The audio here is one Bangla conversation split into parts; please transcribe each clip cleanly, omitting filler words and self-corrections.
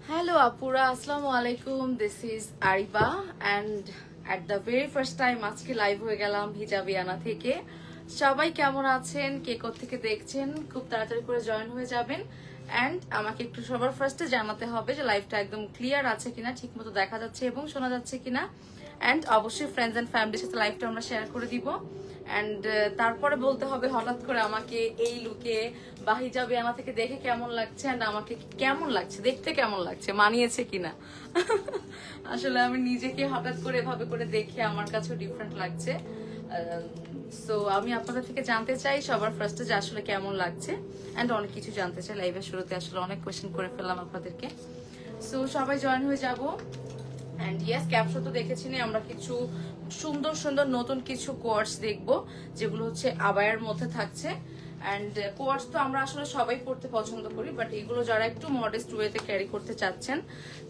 Hello Apura, Assalamu alaikum. This is Ariba and at the very first time আজকে লাইভ হয়ে গেলাম হিজাবিয়ানা থেকে। সবাই কেমন আছেন, কে কোথা থেকে দেখছেন, খুব তাড়াতাড়ি করে জয়েন হয়ে যাবেন। এন্ড আমাকে একটু সবার ফার্স্টে জানাতে হবে যে লাইভটা একদম ক্লিয়ার আছে কিনা, ঠিকমতো দেখা যাচ্ছে এবং শোনা যাচ্ছে কিনা। এন্ড অবশ্যই ফ্রেন্ডস এন্ড ফ্যামিলির সাথে লাইভটা আমরা শেয়ার করে দিব। এন্ড তারপরে বলতে হবে হঠাৎ করে আমাকে এই লুকে বা হিজাবিয়ানা থেকে দেখে কেমন লাগছে এন্ড আমাকে কেমন লাগছে, দেখতে কেমন লাগছে, মানিয়েছে কিনা। আসলে আমি নিজেকে হঠাৎ করে এভাবে করে দেখে আমার কাছেও ডিফারেন্ট লাগছে। সো আমি আপনাদের থেকে জানতে চাই সবার ফার্স্টে যে আসলে কেমন লাগছে এন্ড অনেক কিছু জানতে চাই। লাইভের শুরুতে আসলে অনেক কোয়েশ্চেন করে ফেললাম আপনাদেরকে। সো সবাই জয়েন হয়ে যাব। এন্ড ইয়েস, ক্যাপশন তো দেখেছিনি, আমরা কিছু সুন্দর সুন্দর নতুন কিছু কোয়ার্টস দেখবো যেগুলো হচ্ছে আবায়ার মধ্যে থাকছে। এন্ড কোয়ার্টস তো আমরা আসলে সবাই পড়তে পছন্দ করি, বাট এগুলো যারা একটু মডেস্ট ওয়েতে ক্যারি করতে চাচ্ছেন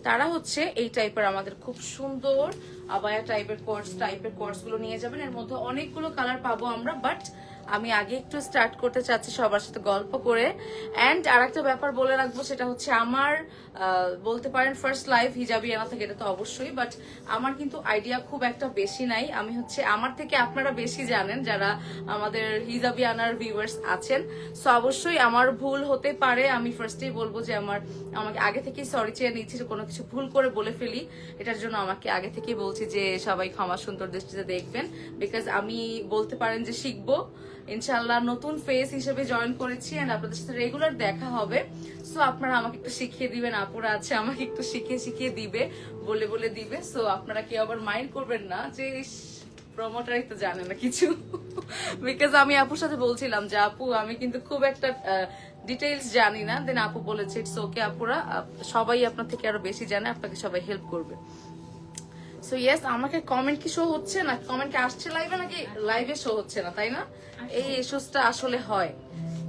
তারা হচ্ছে এই টাইপের আমাদের খুব সুন্দর আবায়া টাইপের কোয়ার্টস গুলো নিয়ে যাবেন। এর মধ্যে অনেকগুলো কালার পাবো আমরা, বাট আমি আগে একটু স্টার্ট করতে চাচ্ছি সবার সাথে গল্প করে। এন্ড আরেকটা ব্যাপার বলে রাখবো, সেটা হচ্ছে আমার বলতে পারেন ফার্স্ট লাইভ হিজাবিয়ানা থেকে, এটা তো অবশ্যই, বাট আমার কিন্তু আইডিয়া খুব একটা বেশি নাই। আমি হচ্ছে আমার থেকে আপনারা বেশি জানেন যারা আমাদের হিজাবিয়ানার ভিউয়ার্স আছেন। সো অবশ্যই আমার ভুল হতে পারে, আমি ফার্স্টেই বলবো যে আমাকে আগে থেকেই সরি চেয়ে নিচ্ছি যে কোনো কিছু ভুল করে বলে ফেলি, এটার জন্য আমাকে আগে থেকেই বলছি যে সবাই ক্ষমা সুন্দর দৃষ্টিতে দেখবেন। বিকজ আমি বলতে পারেন যে শিখবো ইনশাল্লাহ, নতুন ফেস হিসেবে জয়েন করেছি এন্ড আপনাদের সাথে রেগুলার দেখা হবে। সো আপনারা আমাকে একটু শিখিয়ে দিবেন, আপুরা আছে আমাকে একটু শিখিয়ে দিবে, বলে দিবে। সো আপনারা কেউ আবার মাইন্ড করবেন না যে প্রমোটারই তো জানে না কিছু। বিকজ আমি আপুর সাথে বলছিলাম যে আপু আমি কিন্তু খুব একটা ডিটেইলস জানি না, দেন আপু বলেছে ইটস ওকে আপুরা, সবাই আপনার থেকে আরো বেশি জানে, আপনাকে সবাই হেল্প করবে। সো ইয়েস, আমাকে কমেন্ট কি শো হচ্ছে না, কমেন্ট কি আসছে লাইভে নাকি লাইভে শো হচ্ছে না, তাই না? এই ইস্যুসটা আসলে হয়,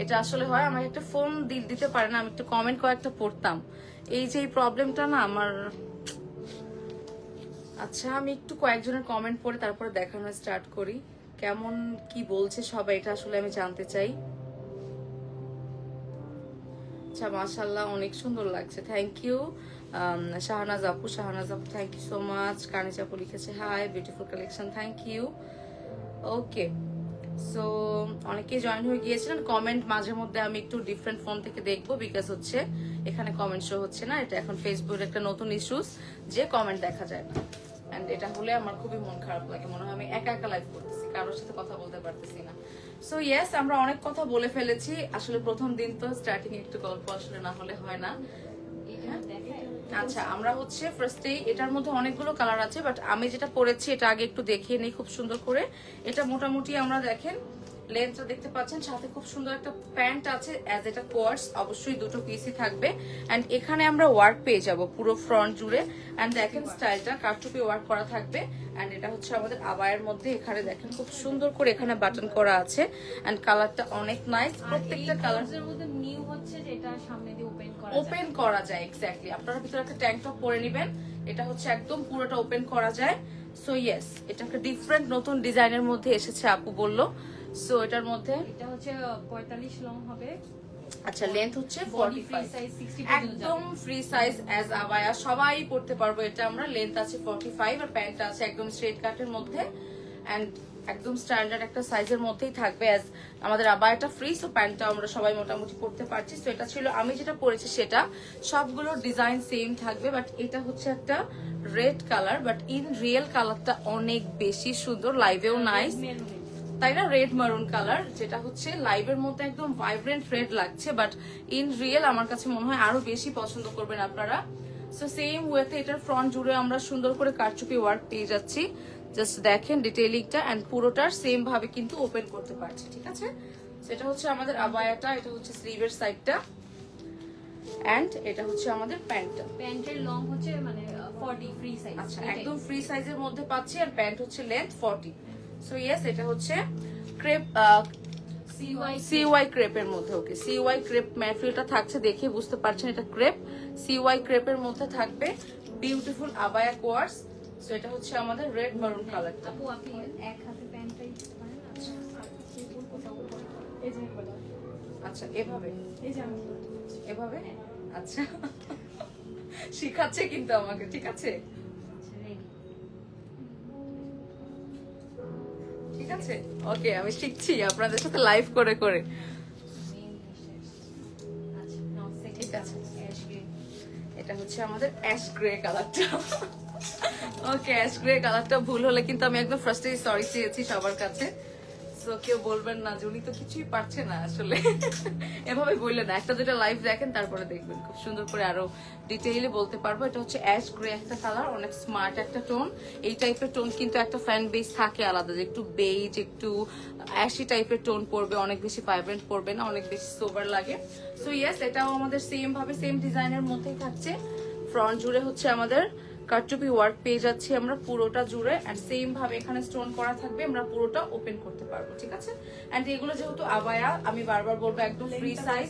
এটা আসলে হয়। আমাকে একটা ফোন দিতে পারে না, আমি একটু কমেন্ট কয়েকটা পড়তাম। এই যে এই প্রবলেমটা না আমার। আচ্ছা, আমি একটু কয়েকজনের কমেন্ট পড়ে তারপরে দেখানো স্টার্ট করি কেমন কি বলছে সবাই, এটা আসলে আমি জানতে চাই। আচ্ছা, মাশাআল্লাহ অনেক সুন্দর লাগছে, থ্যাংক ইউ। শাহনাজ আপু thank you so much. Kaniz আপু লিখেছে hi beautiful collection, thank you. Okay, so অনেকেই জয়েন হয়ে গিয়েছিলেন। কমেন্ট মাঝে মধ্যে আমি একটু ডিফারেন্ট ফোন থেকে দেখবো, বিকজ হচ্ছে এখানে কমেন্ট শো হচ্ছে না। এটা এখন ফেসবুকের একটা নতুন ইস্যুস যে কমেন্ট দেখা যায় না, এন্ড এটা হলে আমার খুবই মন খারাপ লাগে, মনে হয় আমি একা একা লাইভ করতেছি, কারোর সাথে কথা বলতে পারতেছি না। সো ইয়েস, আমরা অনেক কথা বলে ফেলেছি। আসলে প্রথম দিন তো স্টার্টিং একটু গল্প আসলে না হলে হয় না। আচ্ছা, আমরা হচ্ছে ফার্স্টেই এটার মধ্যে অনেকগুলো কালার আছে, বাট আমি যেটা পরেছি এটা আগে একটু দেখিয়ে নিই খুব সুন্দর করে। এটা মোটামুটি আমরা দেখেন লেন্থটা দেখতে পাচ্ছেন, সাথে খুব সুন্দর একটা প্যান্ট আছে অ্যাজ এটা কোয়ার্স, অবশ্যই দুটো পিসই থাকবে। এন্ড এখানে আমরা ওয়ার্ক পেয়ে যাব পুরো ফ্রন্ট জুড়ে। এন্ড দেখেন স্টাইলটা কারচুপি ওয়ার্ক করা থাকবে। এন্ড এটা হচ্ছে আমাদের আবায়ের মধ্যে, এখানে দেখেন খুব সুন্দর করে এখানে বাটন করা আছে। এন্ড কালারটা অনেক নাইস, প্রত্যেকটা কালারের মধ্যে নিউ হচ্ছে যে এটা সামনে দিয়ে ওপেন করা যায়। এক্স্যাক্টলি, আপনারা ভিতরে একটা ট্যাঙ্ক টপ পরে নেবেন, এটা হচ্ছে একদম পুরোটা ওপেন করা যায়। সো ইয়েস, এটা একটা ডিফারেন্ট নতুন ডিজাইনের মধ্যে এসেছে, আপু বললো। সো এটার মধ্যে এটা হচ্ছে 45 লং হবে। আচ্ছা, লেন্থ হচ্ছে 45, একদম ফ্রি সাইজ অ্যাজ আবায়া, সবাই পড়তে পারবো এটা আমরা। লেন্থ আছে 45 আর প্যান্ট আছে একদম স্ট্রেট কাটের মধ্যে এন্ড একদম স্ট্যান্ডার্ড একটা সাইজের মধ্যেই থাকবে। অ্যাজ আমাদের আবায়াটা ফ্রি, সো প্যান্টটা আমরা সবাই মোটামুটি পড়তে পারছি। সো এটা ছিল আমি যেটা পরেছি সেটা, সবগুলো ডিজাইন সেম থাকবে, বাট এটা হচ্ছে একটা red colour, but in real কালারটা অনেক বেশি সুন্দর, লাইভেও নাইস, তাই না? রেড মারুন কালার, যেটা হচ্ছে লাইভের মধ্যে একদম ভাইব্রেন্ট রেড লাগছে, বাট ইন রিয়েল আমার কাছে মনে হয় আরো বেশি পছন্দ করবেন আপনারা। সো সেম ওয়েতে এটার ফ্রন্ট জুড়ে আমরা সুন্দর করে কারচুপি ওয়ার্ক পেয়ে যাচ্ছি। জাস্ট দেখেন ডিটেইলিংটা, এন্ড পুরোটার সেম ভাবে কিন্তু ওপেন করতে পারছি, ঠিক আছে? সেটা হচ্ছে আমাদের আবায়াটা, এটা হচ্ছে স্লিভের সাইডটা, এন্ড এটা হচ্ছে আমাদের প্যান্টটা। প্যান্টের লং হচ্ছে মানে 40 ফ্রি সাইজ। আচ্ছা, একদম ফ্রি সাইজের মধ্যে পাচ্ছি, আর প্যান্ট হচ্ছে লেন্থ 40। সো ইয়েস, এটা হচ্ছে ক্রেপ সিওয়াই ক্রেপের মধ্যে। ওকে, সিওয়াই ক্রেপ ম্যাটেরিয়ালটা থাকছে, দেখে বুঝতে পারছেন এটা ক্রেপ, সিওয়াই ক্রেপের মধ্যে থাকবে বিউটিফুল আবায়া কোয়ার্স। সো এটা হচ্ছে আমাদের রেড মারুন কালারটা। আপু আপনি এক হাতে প্যান্টটাই পারেন। আচ্ছা, এই যে আচ্ছা, এভাবে এই যে আমি এভাবে। আচ্ছা, শিখাচ্ছে কিন্তু আমাকে, ঠিক আছে ঠিক আছে ওকে, আমি শিখছি আপনাদের সাথে লাইভ করে করে। ঠিক আছে, এটা হচ্ছে আমাদের অ্যাশ গ্রে কালারটা। ওকে, অ্যাশ গ্রে কালারটা ভুল হলে কিন্তু আমি একদম ফার্স্টে সরি চেয়েছি সবার কাছে। তো কেউ বলবেন না যে উনি তো কিছুই পারছে না আসলে। এভাবে বললেন না, একটা দুটা লাইভ দেখেন তারপরে দেখবেন, খুব সুন্দর করে আরো ডিটেইলে বলতে পারবো। এটা হচ্ছে অ্যাশ গ্রে একটা কালার, অনেক স্মার্ট একটা টোন। এই টাইপের টোন কিন্তু একটা ফ্যান বেস থাকে আলাদা, যে একটু বেজ একটু অ্যাশি টাইপের টোন পড়বে, অনেক বেশি ভাইব্রেন্ট পড়বে না, অনেক বেশি সোবার লাগে। সো ইয়েস, এটাও আমাদের সেম ভাবে সেম ডিজাইনের মধ্যেই থাকছে। ফ্রন্ট জুড়ে হচ্ছে আমাদের কারচুপি ওয়ার্ক পেয়ে যাচ্ছি আমরা পুরোটা জুড়ে, এন্ড সেম ভাবে এখানে স্টোন করা থাকবে, আমরা পুরোটা ওপেন করতে পারবো। ঠিক আছে, এন্ড এগুলো যেহেতু আবায়া, আমি বারবার বলবো একদম ফ্রি সাইজ,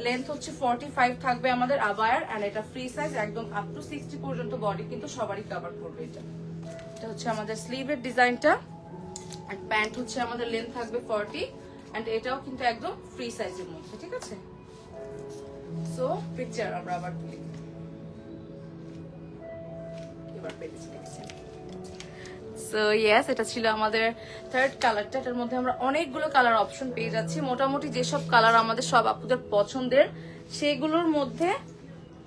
লেন্থ হচ্ছে 45 থাকবে আমাদের আবায়ার, এন্ড এটা ফ্রি সাইজ, একদম আপ টু 60 পর্যন্ত বডি কিন্তু সবারই কভার করবে। এটা হচ্ছে আমাদের স্লিভের ডিজাইনটা, এন্ড প্যান্ট হচ্ছে আমাদের লেন্থ থাকবে 40, এন্ড এটাও কিন্তু একদম ফ্রি সাইজের মধ্যে। ঠিক আছে, সো পিকচার আমরা আবার তুলি। সো ইয়েস, এটা ছিল আমাদের থার্ড কালারটা। এটার মধ্যে আমরা অনেকগুলো কালার অপশন পেয়ে যাচ্ছি। মোটামুটি যেসব কালার আমাদের সব আপুদের পছন্দের, সেগুলোর মধ্যে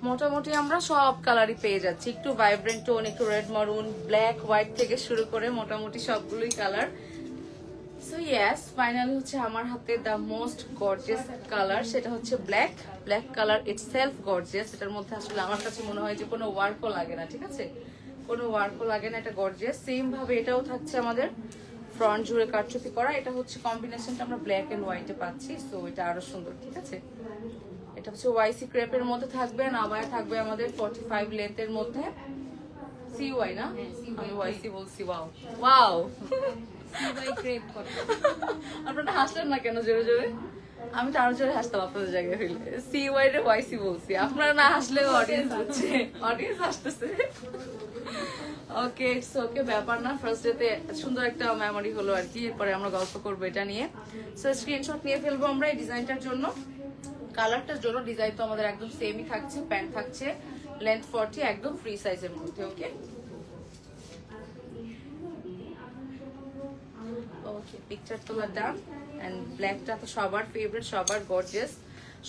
মোটামুটি আমরা সব কালারই পেয়ে যাচ্ছি। একটু ভাইব্রেন্ট টোন, একটু রেড মারুন, ব্ল্যাক, হোয়াইট থেকে শুরু করে মোটামুটি সবগুলোই কালার। সো ইয়েস, ফাইনালি হচ্ছে আমার হাতে দ্য মোস্ট গর্জিয়াস কালার, সেটা হচ্ছে black. Black colour itself gorgeous. এটার মধ্যে আসলে আমার কাছে মনে হয় যে কোনো ওয়ার্কও লাগে না। ঠিক আছে, কোনো ওয়ার্কও লাগে না, এটা গর্জিয়াস। সেম ভাবে এটাও থাকছে আমাদের ফ্রন্ট জুড়ে কারচুপি করা। এটা হচ্ছে কম্বিনেশনটা আমরা ব্ল্যাক এন্ড হোয়াইটে পাচ্ছি, সো এটা আরো সুন্দর। ঠিক আছে, এটা হচ্ছে ওয়াইসি ক্রেপের মধ্যে থাকবে, নামায় থাকবে আমাদের 45 লেন্থের মধ্যে। সিওয়াই না, আমি ওয়াইসি বলছি। ওয়াও ওয়াও, আপনারা হাসলেন না কেন জোরে জোরে? আমি তো আরো জোরে হাসতাম আপনাদের জায়গায় হইলে। সিওয়াই রে ওয়াইসি বলছি, আপনারা না হাসলেও অডিয়েন্স হচ্ছে, অডিয়েন্স হাসতেছে। ওকে, ইটস ওকে, ব্যাপার না। ফার্স্ট ডেতে সুন্দর একটা মেমোরি হলো আর কি, এরপরে আমরা গল্প করবো এটা নিয়ে। সো স্ক্রিনশট নিয়ে ফেলবো আমরা এই ডিজাইনটার জন্য। কালারটার জন্য ডিজাইন তো আমাদের একদম সেমই থাকছে, প্যান্ট থাকছে লেন্থ 40, একদম ফ্রি সাইজের মধ্যে। ওকে ওকে, পিকচার তোলা ডান। এন্ড ব্ল্যাকটা তো সবার ফেভারিট, সবার গর্জিয়াস,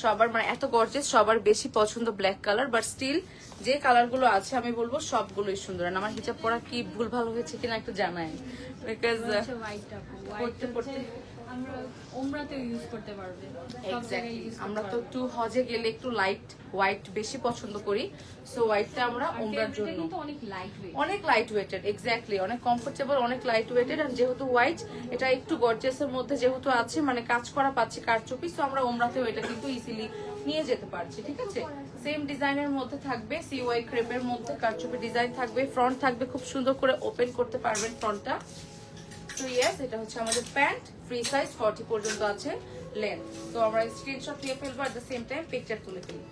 সবার মানে এত গর্জিয়াস, সবার বেশি পছন্দ ব্ল্যাক কালার। বাট স্টিল যে কালারগুলো আছে আমি বলবো সবগুলোই সুন্দর। আর আমার হিজাব পরা কি ভুল ভালো হয়েছে কিনা একটু জানাই, বিকজ পড়তে পড়তে আমরা ওমরাতে ইউজ করতে পারবে। আমরা তো একটু হজে গেলে একটু লাইট হোয়াইট বেশি পছন্দ করি, সো হোয়াইটটা আমরা ওমরার জন্য অনেক লাইট ওয়েটেড, এক্স্যাক্টলি অনেক কমফোর্টেবল, অনেক লাইট ওয়েটেড। আর যেহেতু হোয়াইট, এটা একটু গর্জিয়াসের মধ্যে যেহেতু আছে, মানে কাজ করা পাচ্ছি কারচুপি, সো আমরা ওমরাতেও এটা কিন্তু ইজিলি নিয়ে যেতে পারছি। ঠিক আছে, সেম ডিজাইনের মধ্যে থাকবে, সিওয়াই ক্রেপের মধ্যে কারচুপি ডিজাইন থাকবে। ফ্রন্ট থাকবে খুব সুন্দর করে ওপেন করতে পারবেন ফ্রন্টটা। তো ইয়েস, এটা হচ্ছে আমাদের প্যান্ট, ফ্রি সাইজ 40 পর্যন্ত আছে লেন্থ। তো আমরা স্ক্রিনশট নিয়ে ফেলবো, at the same time picture তুলে ফেলি।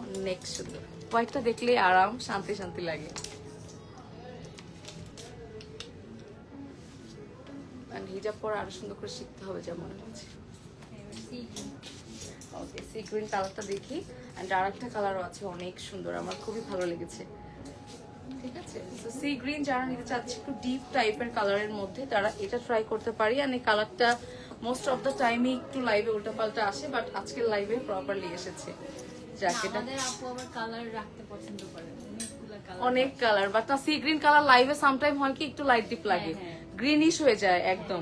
অনেক সুন্দর, হোয়াইটটা দেখলে আরাম, শান্তি শান্তি লাগে। হিজাব পরা আরো সুন্দর করে শিখতে হবে যা মনে হচ্ছে। ওকে, সি গ্রিন কালারটা দেখি। এন্ড আরেকটা কালারও আছে অনেক সুন্দর, আমার খুবই ভালো লেগেছে। ঠিক আছে, তো সি গ্রিন যারা নিতে চাচ্ছে একটু ডিপ টাইপের কালারের মধ্যে, তারা এটা ট্রাই করতে পারি। আর এই কালারটা মোস্ট অফ দ্য টাইমই একটু লাইভে উল্টাপাল্টা আসে, বাট আজকের লাইভে প্রপারলি এসেছে। জ্যাকেটটা আপু আবার কালার রাখতে পছন্দ করে, অনেক কালার, বাট না সি গ্রিন কালার লাইভে সামটাইম হয় কি একটু লাইট ডিপ লাগে, গ্রিনিশ হয়ে যায় একদম।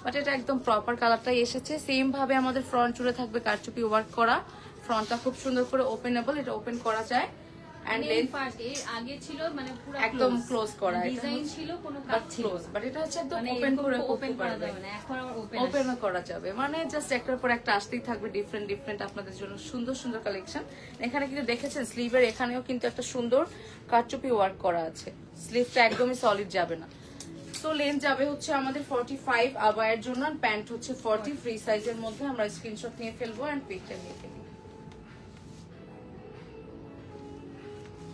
বাট এটা একদম প্রপার কালারটাই এসেছে। সেম ভাবে আমাদের ফ্রন্ট জুড়ে থাকবে কারচুপি ওয়ার্ক করা, ফ্রন্টটা খুব সুন্দর করে ওপেনেবল, এটা ওপেন করা যায়। এন্ড লেন্থ আগে ছিল মানে পুরো একদম ক্লোজ করা, ডিজাইন ছিল কোনো কাজ ক্লোজ, বাট এটা হচ্ছে একদম ওপেন করে ওপেন করা যাবে না, এখন আবার ওপেন করা যাবে, মানে জাস্ট একটার পর একটা আসতেই থাকবে ডিফারেন্ট ডিফারেন্ট আপনাদের জন্য সুন্দর সুন্দর কালেকশন। এখানে কিন্তু দেখেছেন স্লিভের এখানেও কিন্তু একটা সুন্দর কারচুপি ওয়ার্ক করা আছে, স্লিভটা একদমই সলিড যাবে না। তো লেন্থ যাবে হচ্ছে আমাদের 45 আবায়ের জন্য, প্যান্ট হচ্ছে 40 ফ্রি সাইজের মধ্যে। আমরা স্ক্রিনশট নিয়ে ফেলবো এন্ড পিকচার নিয়ে ফেলি।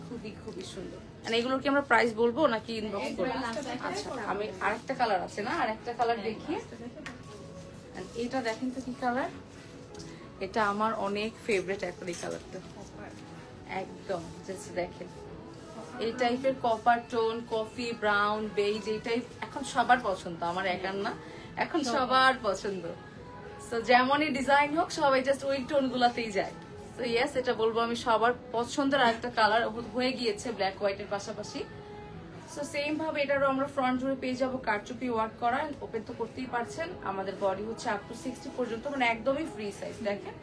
খুবই খুবই সুন্দর। আর এগুলোর কি আমরা প্রাইস বলবো নাকি ইনবক্স করব? আচ্ছা, আমি আরেকটা কালার আছে না, আরেকটা কালার দেখি। এটা দেখেন তো কি কালার, এটা আমার অনেক ফেভারিট এখন এই কালারটা, একদম জাস্ট দেখেন এই টাইপের copper tone, coffee brown, beige, এই টাইপ এখন সবার পছন্দ, আমার একার না, এখন সবার পছন্দ। তো যেমনই ডিজাইন হোক সবাই জাস্ট ওই টোন গুলাতেই যায়। তো ইয়েস, এটা বলবো আমি সবার পছন্দের আরেকটা কালার হয়ে গিয়েছে ব্ল্যাক হোয়াইটের পাশাপাশি। সো সেম ভাবে এটারও আমরা ফ্রন্ট জুড়ে পেয়ে যাবো কারচুপি ওয়ার্ক করা, ওপেন তো করতেই পারছেন। আমাদের বডি হচ্ছে আপ টু 60 পর্যন্ত, মানে একদমই ফ্রি সাইজ। দেখেন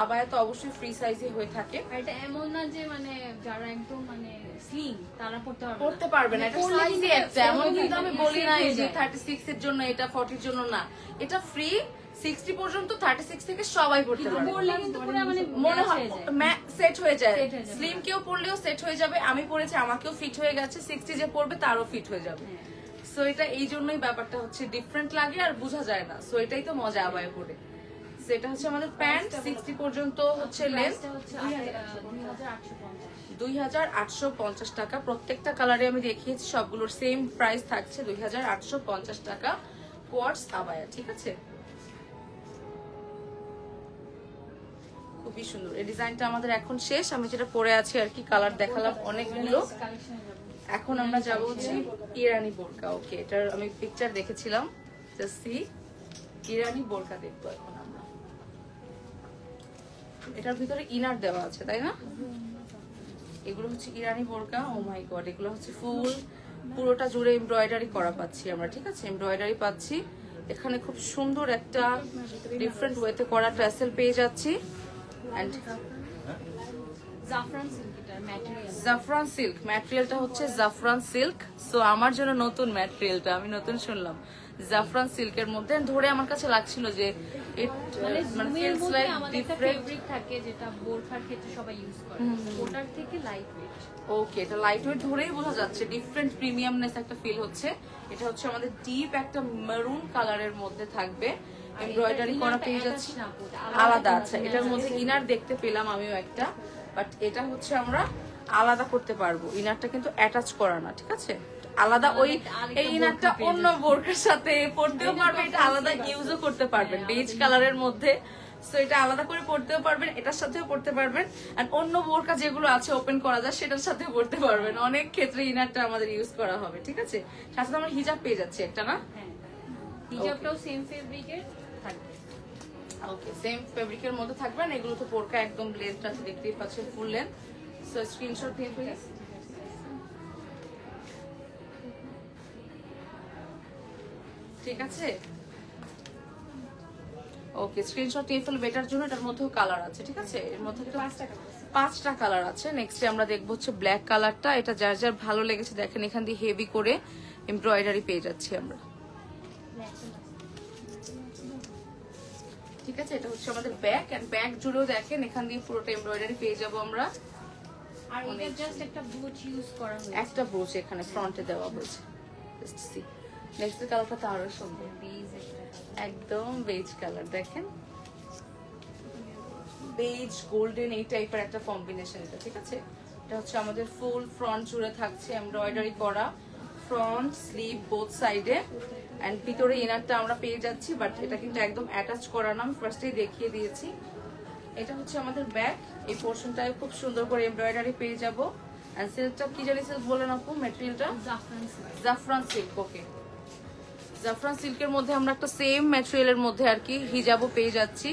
আবায়া তো অবশ্যই ফ্রি সাইজে হয়ে থাকে। আর এটা এমন না যে মানে যারা একদম মানে স্লিম তারা পড়তে পারবে না, এটা সাইজই একটা। এমন কিন্তু আমি বলি না এই যে 36 এর জন্য এটা, 40 এর জন্য না, এটা ফ্রি 60 পর্যন্ত, 36 থেকে সবাই পড়তে পারবে। মনে হয় সেট হয়ে যায়, স্লিম কেউ পড়লেও সেট হয়ে যাবে। আমি পড়েছি, আমাকেও ফিট হয়ে গেছে, 60 যে পড়বে তারও ফিট হয়ে যাবে। সো এটা এই জন্যই ব্যাপারটা হচ্ছে ডিফারেন্ট লাগে আর বোঝা যায় না। সো এটাই তো মজা আবায়া পড়ে। এটা হচ্ছে আমাদের প্যান্ট, 60 পর্যন্ত হচ্ছে লেন্থ, 2850 টাকা। প্রত্যেকটা কালারে আমি দেখিয়েছি, সবগুলোর সেম প্রাইস থাকছে 2850 টাকা কোয়ার্টস আবায়া, ঠিক আছে? খুবই সুন্দর এই ডিজাইনটা আমাদের এখন শেষ। আমি যেটা পরে আছি আর কি, কালার দেখালাম অনেকগুলো। এখন আমরা যাবো হচ্ছে ইরানি বোরকা। ওকে, এটার আমি পিকচার দেখেছিলাম, জাস্ট সি ইরানি বোরকা দেখবো এখন আমরা। এটার ভিতরে ইনার দেওয়া আছে, তাই না? এগুলো হচ্ছে ইরানি বোরকা। ও মাই গড, এগুলো হচ্ছে ফুল পুরোটা জুড়ে এমব্রয়ডারি করা পাচ্ছি আমরা, ঠিক আছে? এমব্রয়ডারি পাচ্ছি এখানে, খুব সুন্দর একটা ডিফারেন্ট ওয়েতে করা ট্যাসেল পেয়ে যাচ্ছি। এন্ড জাফরান সিল্ক ম্যাটেরিয়ালটা হচ্ছে জাফরান সিল্ক। সো আমার জন্য নতুন ম্যাটেরিয়ালটা, আমি নতুন শুনলাম জাফরান সিল্কের মধ্যে। ধরে আমার কাছে লাগছিল যে মানে ফিলস লাইক ডিফারেন্ট থাকে, যেটা বোরখার ক্ষেত্রে সবাই ইউজ করে, ওটার থেকে লাইট ওয়েট। ওকে, এটা লাইট ওয়েট ধরেই বোঝা যাচ্ছে, ডিফারেন্ট প্রিমিয়ামনেস একটা ফিল হচ্ছে। এটা হচ্ছে আমাদের ডিপ একটা মেরুন কালারের মধ্যে থাকবে, এমব্রয়ডারি করা পেয়ে যাচ্ছে আলাদা। আচ্ছা, এটার মধ্যে ইনার দেখতে পেলাম আমিও একটা, বাট এটা হচ্ছে আমরা আলাদা করতে পারবো। ইনারটা কিন্তু অ্যাটাচ করা না, ঠিক আছে? আলাদা ওই এই ইনারটা অন্য বোরকার সাথে পরতেও পারবে, এটা আলাদা ইউজও করতে পারবেন বেজ কালারের মধ্যে। সো এটা আলাদা করে পড়তেও পারবেন, এটার সাথেও পড়তে পারবেন, আর অন্য বোরকা যেগুলো আছে ওপেন করা যায় সেটার সাথেও পড়তে পারবেন। অনেক ক্ষেত্রে ইনারটা আমাদের ইউজ করা হবে, ঠিক আছে? সাথে আমরা হিজাব পেয়ে যাচ্ছি একটা, না? হিজাবটাও সেম ফেব্রিকের থাকবে। ওকে, সেম ফেব্রিকের মধ্যে থাকবে। আর এগুলো তো বোরকা একদম লেন্থটা দেখতেই পাচ্ছেন, ফুল লেন্থ। সো স্ক্রিনশট নিয়ে প্লিজ। ঠিক আছে, ওকে, স্ক্রিনশট নিয়ে ফেলবে। এটার জন্য এটার মধ্যেও কালার আছে, ঠিক আছে? এর মধ্যে 5টা কালার আছে। নেক্সট আমরা দেখবো হচ্ছে ব্ল্যাক কালারটা। এটা যার যার ভালো লেগেছে দেখেন, এখান দিয়ে হেভি করে এমব্রয়ডারি পেয়ে যাচ্ছি আমরা, ঠিক আছে? এটা হচ্ছে আমাদের ব্যাক, এন্ড ব্যাক জুড়েও দেখেন এখান দিয়ে পুরোটা এমব্রয়ডারি পেয়ে যাবো আমরা। আর এটা জাস্ট একটা ব্রুচ ইউজ করা হয়েছে, একটা ব্রুচ এখানে ফ্রন্টে দেওয়া হয়েছে। জাস্ট সি নেক্সট কালারটা তো আরো সুন্দর, একদম বেজ কালার। দেখেন বেজ গোল্ডেন এই টাইপের একটা কম্বিনেশন এটা, ঠিক আছে? এটা হচ্ছে আমাদের ফুল ফ্রন্ট জুড়ে থাকছে এমব্রয়ডারি করা, ফ্রন্ট স্লিভ বোথ সাইডে, এন্ড ভিতরে ইনারটা আমরা পেয়ে যাচ্ছি, বাট এটা কিন্তু একদম অ্যাটাচ করা না, আমি ফার্স্টেই দেখিয়ে দিয়েছি। এটা হচ্ছে আমাদের ব্যাক, এই পোর্শনটায় খুব সুন্দর করে এমব্রয়ডারি পেয়ে যাবো। এন্ড সিল্কটা কি জানি সিল্ক বলেন আপু ম্যাটেরিয়ালটা? জাফরান সিল্ক। ওকে, জাফরান সিল্কের মধ্যে আমরা একটা সেম ম্যাটেরিয়ালের মধ্যে আর কি হিজাবও পেয়ে যাচ্ছি,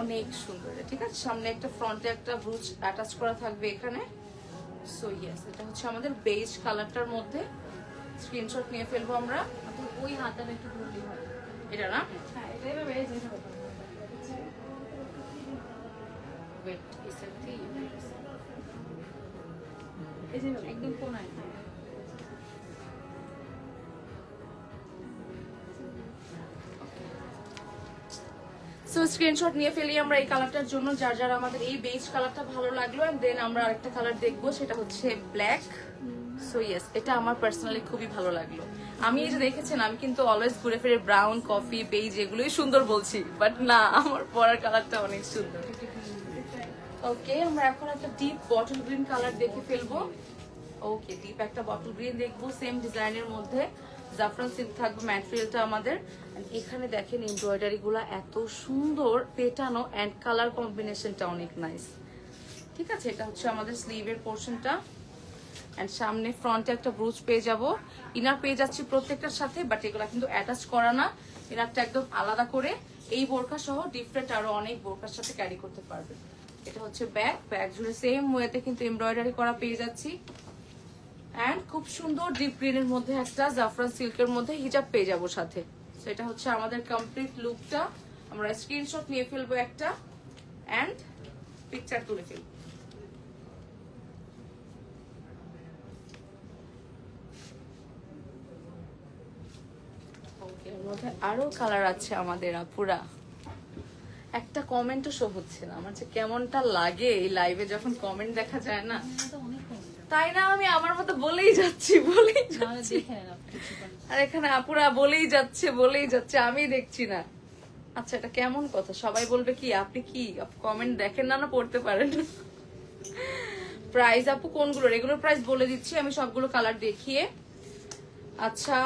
অনেক সুন্দর, ঠিক আছে? সামনে একটা ফ্রন্টে একটা ব্রুচ অ্যাটাচ করা থাকবে এখানে। সো ইয়েস, এটা হচ্ছে আমাদের বেজ কালারটার মধ্যে। স্ক্রিনশট নিয়ে ফেলবো আমরা। ওই হাতাটা একটু ধরলেই হয়, এটা না? হ্যাঁ, এটা এভাবে এই যে ওয়েট, একদম কোনায়। সো স্ক্রিনশট নিয়ে ফেলি আমরা এই কালারটার জন্য, যার যার আমাদের এই বেজ কালারটা ভালো লাগলো। এন্ড দেন আমরা আরেকটা কালার দেখবো, সেটা হচ্ছে ব্ল্যাক। সো ইয়েস, এটা আমার পার্সোনালি খুবই ভালো লাগলো। আমি এই যে দেখেছেন, আমি কিন্তু অলওয়েজ ঘুরে ফিরে ব্রাউন, কফি, বেজ এগুলোই সুন্দর বলছি, বাট না, আমার পরার কালারটা অনেক সুন্দর। ওকে, আমরা এখন একটা ডিপ বটল গ্রিন কালার দেখে ফেলবো। ওকে, ডিপ একটা বটল গ্রিন দেখবো সেম ডিজাইনের মধ্যে। জাফরান সিল্ক থাকবে ম্যাটেরিয়ালটা আমাদের। এখানে দেখেন এমব্রয়ডারি গুলা এত সুন্দর পেটানো অ্যান্ড কালার কম্বিনেশনটা অনেক নাইস। ঠিক আছে, এটা হচ্ছে আমাদের স্লিভের পোর্শনটা অ্যান্ড সামনে ফ্রন্টে একটা ব্রুচ পেয়ে যাব। ইনার পেয়ে যাচ্ছি প্রত্যেকটার সাথে, বাট এগুলো কিন্তু অ্যাটাচ করা না, ইনারটা একদম আলাদা করে এই বোরকা সহ ডিফারেন্ট আরো অনেক বোরকার সাথে ক্যারি করতে পারবে। এটা হচ্ছে ব্যাক জুড়ে সেম ওয়েতে কিন্তু এমব্রয়ডারি করা পেয়ে যাচ্ছি অ্যান্ড খুব সুন্দর ডিপ গ্রিনের মধ্যে একটা জাফরান সিল্কের মধ্যে হিজাব পেয়ে যাবো সাথে। তো এটা হচ্ছে আমাদের কমপ্লিট লুকটা। আমরা স্ক্রিনশট নিয়ে ফেলবো একটা অ্যান্ড পিকচার তুলে ফেলবো। এর মধ্যে আরো কালার আছে আমাদের আপুরা। একটা কমেন্টও শো হচ্ছে না, আমার যে কেমনটা লাগে এই লাইভে যখন কমেন্ট দেখা যায় না, তাই না? আমি আমার মতো বলেই যাচ্ছি আর এখানে আপুরা বলেই যাচ্ছে আমি দেখছি না। আচ্ছা, এটা কেমন কথা? সবাই বলবে কি আপনি কি কমেন্ট দেখেন না, না পড়তে পারেন না? প্রাইস আপু কোনগুলো? রেগুলার প্রাইস বলে দিচ্ছি আমি সবগুলো কালার দেখিয়ে। আচ্ছা,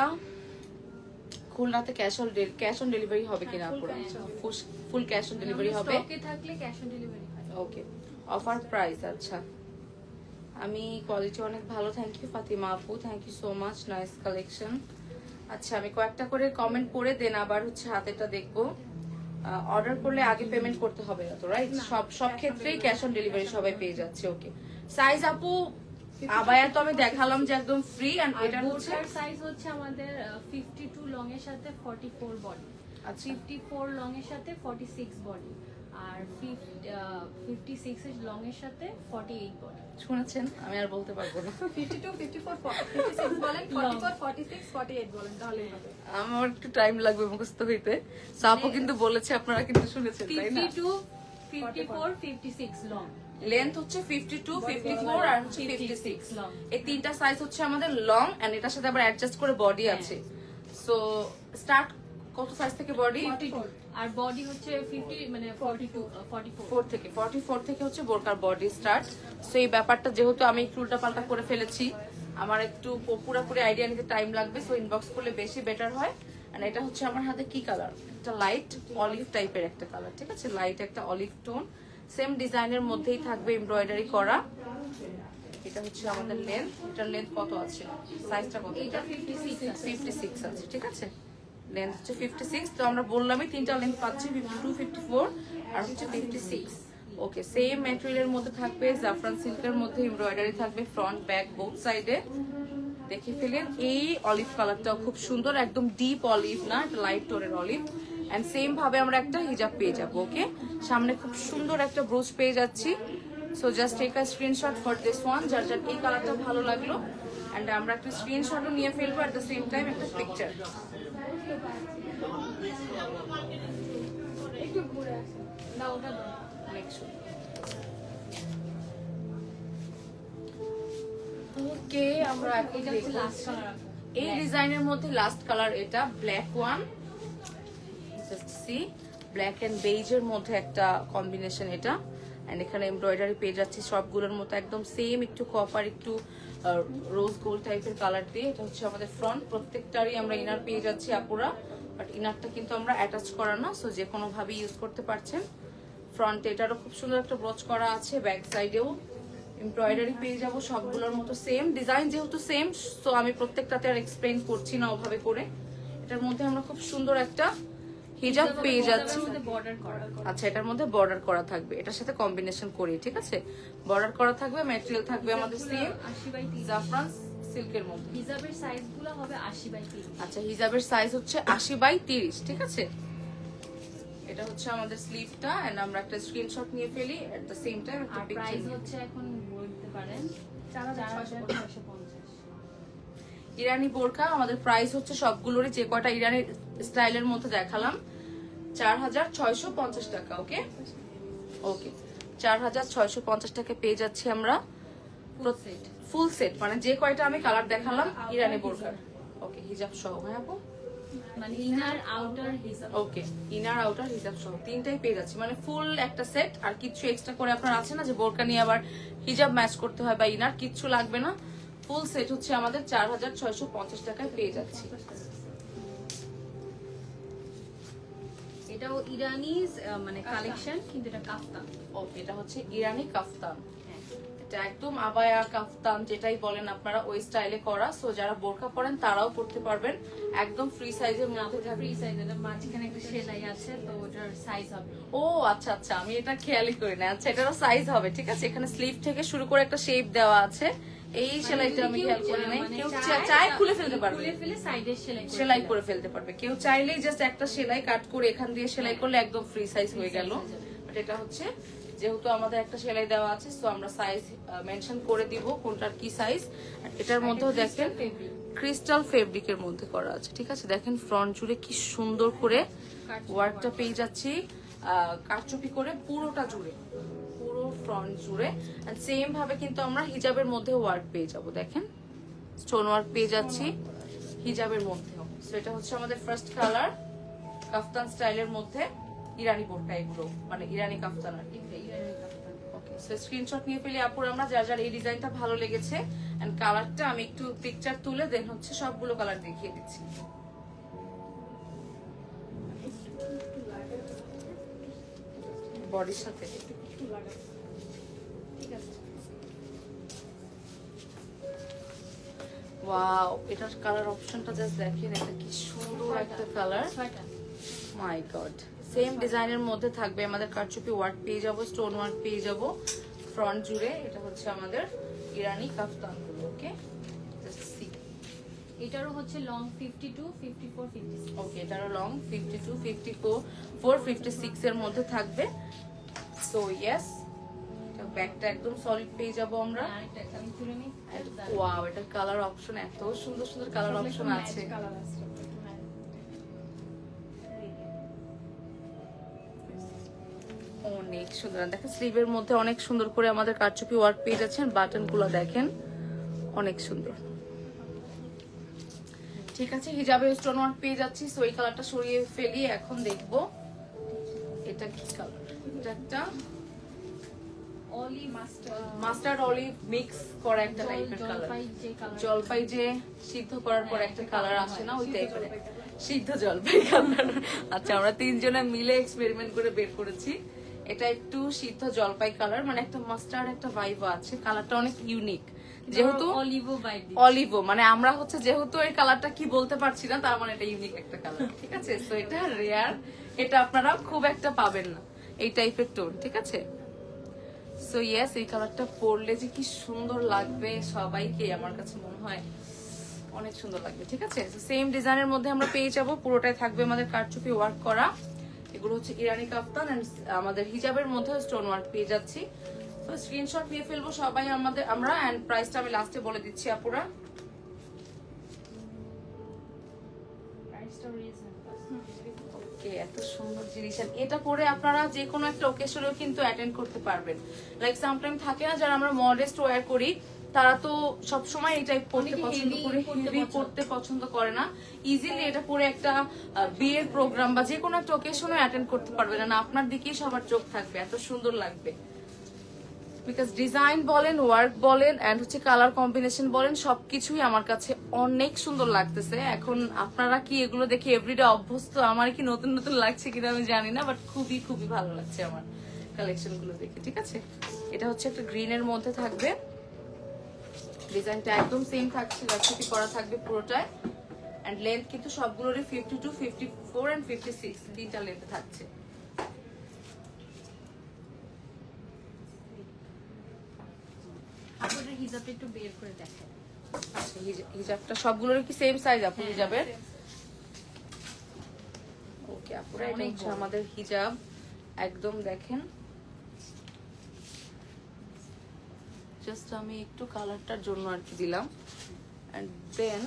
খুলনাতে ক্যাশ অন ডেলিভারি হবে কিনা আপুরা? ফুল ক্যাশ অন ডেলিভারি হবে। Okay, offer price. আচ্ছা, আমি কোয়ালিটি অনেক ভালো, থ্যাংক ইউ ফাতিমা আপু, thank you so much, nice collection. আচ্ছা, আমি কয়েকটা করে কমেন্ট পড়ে দেন আবার হচ্ছে হাতেটা দেখবো। অর্ডার করলে আগে পেমেন্ট করতে হবে না তো, রাইট? সব ক্ষেত্রেই ক্যাশ অন ডেলিভারি সবাই পেয়ে যাচ্ছে। ওকে, সাইজ আপু আবায়া তো আমি দেখালাম যে একদম ফ্রি, এন্ড এটা হচ্ছে সাইজ হচ্ছে আমাদের 52 লং এর সাথে 44 বডি, আচ্ছা 54 লং এর সাথে 46 বডি, আর 56 এর লং এর সাথে 48 বডি। শুনেছেন? আমি আর বলতে পারবো না। 52 54 56 বলেন, 44 46 48 বলেন, তাহলেই হবে। আমার একটু টাইম লাগবে মুখস্থ হইতে। সাপও কিন্তু বলেছে, আপনারা কিন্তু শুনেছেন তাই না? 52 54 56 লং, লেন্থ হচ্ছে 52 54 আর হচ্ছে 56 এই তিনটা সাইজ হচ্ছে আমাদের লং, এন্ড এটার সাথে আবার অ্যাডজাস্ট করে বডি আছে। সো স্টার্ট কত সাইজ থেকে বডি? 42, আর বডি হচ্ছে 50 মানে 44 থেকে হচ্ছে বোরকার বডি স্টার্ট। সো এই ব্যাপারটা যেহেতু আমি একটু উল্টাপাল্টা করে ফেলেছি, আমার একটু পুরোপুরি আইডিয়া নিতে টাইম লাগবে, সো ইনবক্স করলে বেশি বেটার হয়। আর এটা হচ্ছে আমার হাতে কি কালার? একটা লাইট অলিভ টাইপের একটা কালার, ঠিক আছে? লাইট একটা অলিভ টোন, সেম ডিজাইনের মধ্যেই থাকবে এমব্রয়ডারি করা। এটা হচ্ছে আমাদের লেন্থ। এটার লেন্থ কত আছে? সাইজটা কত? এটা 56 আছে, ঠিক আছে? লেন্থ হচ্ছে 56। তো আমরা বললামই তিনটা লেন্থ পাচ্ছি, 52 54 আর হচ্ছে 56। ওকে, সেম ম্যাটেরিয়ালের মধ্যে থাকবে, জাফরান সিল্কের মধ্যে এমব্রয়ডারি থাকবে ফ্রন্ট ব্যাক বোথ সাইডে। দেখে ফেলেন, এই অলিভ কালারটাও খুব সুন্দর, একদম ডিপ অলিভ না, এটা লাইট টোনের অলিভ। এন্ড সেম ভাবে আমরা একটা হিজাব পেয়ে যাবো। ওকে, সামনে খুব সুন্দর একটা ব্রুচ পেয়ে যাচ্ছি। So just take a screenshot for this one, যার যার এই কালারটা ভালো লাগলো। এন্ড আমরা একটা স্ক্রিনশটও নিয়ে ফেলবো, এট দ্য সেম টাইম একটা পিকচার। একটু ঘুরে আসেন, দাও ওটা দাও। ওকে, আমরা এখন এটা হচ্ছে লাস্ট কালার। এই ডিজাইনের মধ্যে লাস্ট কালার এটা black one. Just see, black and বেজের মধ্যে একটা কম্বিনেশন এটা। এন্ড এখানে এমব্রয়ডারি পেয়ে যাচ্ছে সবগুলোর মতো একদম সেম, একটু কপার একটু রোজ গোল্ড টাইপের কালার দিয়ে। এটা হচ্ছে আমাদের ফ্রন্ট, প্রত্যেকটারই আমরা ইনার পেয়ে যাচ্ছি আপুরা, বাট ইনারটা কিন্তু আমরা অ্যাটাচ করা না, সো যে কোনো ভাবে ইউজ করতে পারছেন। ফ্রন্টে এটারও খুব সুন্দর একটা ব্রোচ করা আছে, ব্যাক সাইডেও এমব্রয়ডারি পেয়ে যাব সবগুলোর মতো সেম ডিজাইন, যেহেতু সেম সো আমি প্রত্যেকটাতে আর এক্সপ্লেইন করছি না ওভাবে করে। এটার মধ্যে আমরা খুব সুন্দর একটা হিজাব পেয়ে যাচ্ছি। আচ্ছা, এটার মধ্যে বর্ডার করা থাকবে, এটার সাথে কম্বিনেশন করি, ঠিক আছে? বর্ডার করা থাকবে, ম্যাটেরিয়াল থাকবে আমাদের সেম 80/30 জাফরান সিল্কের মধ্যে। হিজাবের সাইজগুলো হবে 80/30। আচ্ছা, হিজাবের সাইজ হচ্ছে 80/30, ঠিক আছে? এটা হচ্ছে আমাদের স্লিভটা, এন্ড আমরা একটা স্ক্রিনশট নিয়ে ফেলি, এট দ্য সেম টাইম একটা আর পিকচার। প্রাইস হচ্ছে এখন বলতে পারেন 4650। ইরানি বোরকা আমাদের প্রাইস হচ্ছে সবগুলোরই, যে কয়টা ইরানি স্টাইলের মধ্যে দেখালাম, 4650 টাকা। ওকে ওকে, 4650 টাকা পেয়ে যাচ্ছি আমরা ফুল সেট, মানে যে কয়টা আমি কালার দেখালাম ইরানি বোরকার। ওকে, হিজাব সহ। হ্যাঁ আপু, মানে ইনার আউটার হিজাব। ওকে, ইনার আউটার হিজাব সহ তিনটাই পেয়ে যাচ্ছি, মানে ফুল একটা সেট। আর কিছু এক্সট্রা করে আপনার আছে না যে বোরকা নিয়ে আবার হিজাব ম্যাচ করতে হয় বা ইনার, কিচ্ছু লাগবে না। ফুল সেট হচ্ছে আমাদের 4650 টাকায় পেয়ে যাচ্ছি। এটাও ইরানি মানে কালেকশন, কিন্তু এটা কাফতান। ওকে, এটা হচ্ছে ইরানি কাফতান। এটা একদম আবায়া কাফতান যেটাই বলেন আপনারা, ওই স্টাইলে করা। সো যারা বোরকা পরেন তারাও পরতে পারবেন, একদম ফ্রি সাইজের মধ্যে থাকবে। ফ্রি সাইজ, এটা মাঝখানে একটা সেলাই আছে, তো ওটার সাইজ হবে। ও আচ্ছা আচ্ছা, আমি এটা খেয়ালই করি না। আচ্ছা, এটারও সাইজ হবে, ঠিক আছে। এখানে স্লিভ থেকে শুরু করে একটা শেপ দেওয়া আছে। এই সেলাইটা আমি খেয়াল করি নাই। কেউ চাই খুলে ফেলতে পারবে, খুলে ফেলে সাইডে সেলাই করে ফেলতে পারবে। কেউ চাইলেই জাস্ট একটা সেলাই কাট করে এখান দিয়ে সেলাই করলে একদম ফ্রি সাইজ হয়ে গেল। বাট এটা হচ্ছে যেহেতু আমাদের একটা সেলাই দেওয়া আছে, সো আমরা সাইজ মেনশন করে দিব কোনটার কি সাইজ। এটার মধ্যেও দেখেন ক্রিস্টাল ফেব্রিকের মধ্যে করা আছে, ঠিক আছে। দেখেন ফ্রন্ট জুড়ে কি সুন্দর করে ওয়ার্কটা পেয়ে যাচ্ছি, কারচুপি করে পুরোটা জুড়ে, পুরো ফ্রন্ট জুড়ে। এন্ড সেম ভাবে কিন্তু আমরা হিজাবের মধ্যে ওয়ার্ক পেয়ে যাব। দেখেন স্টোন ওয়ার্ক পেয়ে যাচ্ছি হিজাবের মধ্যেও। সো এটা হচ্ছে আমাদের ফার্স্ট কালার, কাফতান স্টাইলের মধ্যে ইরানি বোরকা, এগুলো মানে ইরানি কাফতান আর কি। ওকে, সো স্ক্রিনশট নিয়ে ফেলি আপুর আমরা, যার যার এই ডিজাইনটা ভালো লেগেছে। এন্ড কালারটা আমি একটু পিকচার তুলে দেন হচ্ছে সবগুলো কালার দেখিয়ে দিচ্ছি। বডির সাথে ঠিক আছে। ওয়াও, এটার কালার অপশনটা জাস্ট দেখেন, এটা কি সুন্দর একটা কালার। মাই গড, সেম ডিজাইনের মধ্যে থাকবে আমাদের কারচুপি ওয়ার্ক পেয়ে যাব, স্টোন ওয়ার্ক পেয়ে যাব ফ্রন্ট জুড়ে। এটা হচ্ছে আমাদের ইরানি কাফতান গুলো। ওকে, জাস্ট সি। এটারও হচ্ছে লং 52, 54, 56। ওকে, এটারও লং 52, 54, 56 এর মধ্যে থাকবে। সো ইয়েস, ব্যাগটা একদম সলিড পেয়ে যাব আমরা। ওয়াও, এটার কালার অপশন এত সুন্দর সুন্দর কালার অপশন আছে। অনেক সুন্দর, দেখেন স্লিভের মধ্যে অনেক সুন্দর করে আমাদের কারচুপি ওয়ার্ক পেয়ে যাচ্ছেন। বাটন গুলো দেখেন অনেক সুন্দর, ঠিক আছে। হিজাবে স্টোন ওয়ার্ক পেয়ে যাচ্ছি। সো এই কালারটা সরিয়ে ফেলি, এখন দেখবো এটা কি কালার। এটা একটা মাস্টার্ড অলিভ মিক্স করা একটা টাইপের কালার, জলপাই যে সিদ্ধ করার পর একটা কালার আসে না, ওই টাইপের সিদ্ধ জলপাই কালার। আচ্ছা, আমরা তিনজনে মিলে এক্সপেরিমেন্ট করে বের করেছি। এটা একটু সিদ্ধ জলপাই কালার, মানে একটা মাস্টার্ড একটা ভাইব আছে। কালারটা অনেক ইউনিক, যেহেতু অলিভো মানে আমরা হচ্ছে যেহেতু এই কালারটা কি বলতে পারছি না, তার মানে এটা ইউনিক একটা কালার, ঠিক আছে। সো এটা রেয়ার, এটা আপনারা খুব একটা পাবেন না এই টাইপের টোন, ঠিক আছে। সো ইয়েস, এই কালারটা পরলে যে কি সুন্দর লাগবে সবাইকে, আমার কাছে মনে হয় অনেক সুন্দর লাগবে, ঠিক আছে। সেম ডিজাইনের মধ্যে আমরা পেয়ে যাবো, পুরোটাই থাকবে আমাদের কারচুপি ওয়ার্ক করা। এগুলো হচ্ছে ইরানি কাফতান এন্ড আমাদের হিজাবের মধ্যে স্টোন ওয়ার্ক পেয়ে যাচ্ছি। তো স্ক্রিনশট নিয়ে ফেলবো সবাই আমরা। এন্ড প্রাইসটা আমি লাস্টে বলে দিচ্ছি আপুরা। এত সুন্দর জিনিস, এটা পরে আপনারা যে কোনো একটা ওকেশনেও কিন্তু অ্যাটেন্ড করতে পারবেন। লাইক সামটাইম থাকে না, যারা আমরা মডেস্ট ওয়্যার করি তারা তো সবসময় এই টাইপ পড়তে পছন্দ করে, হেভি পড়তে পছন্দ করে না। ইজিলি এটা পরে একটা বিয়ের প্রোগ্রাম বা যে কোনো একটা ওকেশনে অ্যাটেন্ড করতে পারবেন, না আপনার দিকেই সবার চোখ থাকবে, এত সুন্দর লাগবে। বিকজ ডিজাইন বলেন, ওয়ার্ক বলেন, এন্ড হচ্ছে কালার কম্বিনেশন বলেন, সবকিছুই আমার কাছে অনেক সুন্দর লাগতেছে। এখন আপনারা কি এগুলো দেখে এভরিডে অভ্যস্ত, আমার কি নতুন নতুন লাগছে কিনা আমি জানি না, বাট খুবই খুবই ভালো লাগছে আমার কালেকশন গুলো দেখে, ঠিক আছে। এটা হচ্ছে একটা গ্রিনের মধ্যে থাকবে, ডিজাইনটা একদম সেম থাকছে, রাখি করা থাকবে পুরোটায়। এন্ড লেন্থ কিন্তু সবগুলোরই 52, 54 এন্ড 56 তিনটা লেন্থে থাকছে। আপনাদের হিজাবটা একটু বের করে দেখেন। আচ্ছা, হিজাবটা সবগুলোর কি সেম সাইজ আপু হিজাবের? ওকে আপুরা, এটা হচ্ছে আমাদের হিজাব, একদম দেখেন। জাস্ট আমি একটু কালারটার জন্য আর কি দিলাম, এন্ড দেন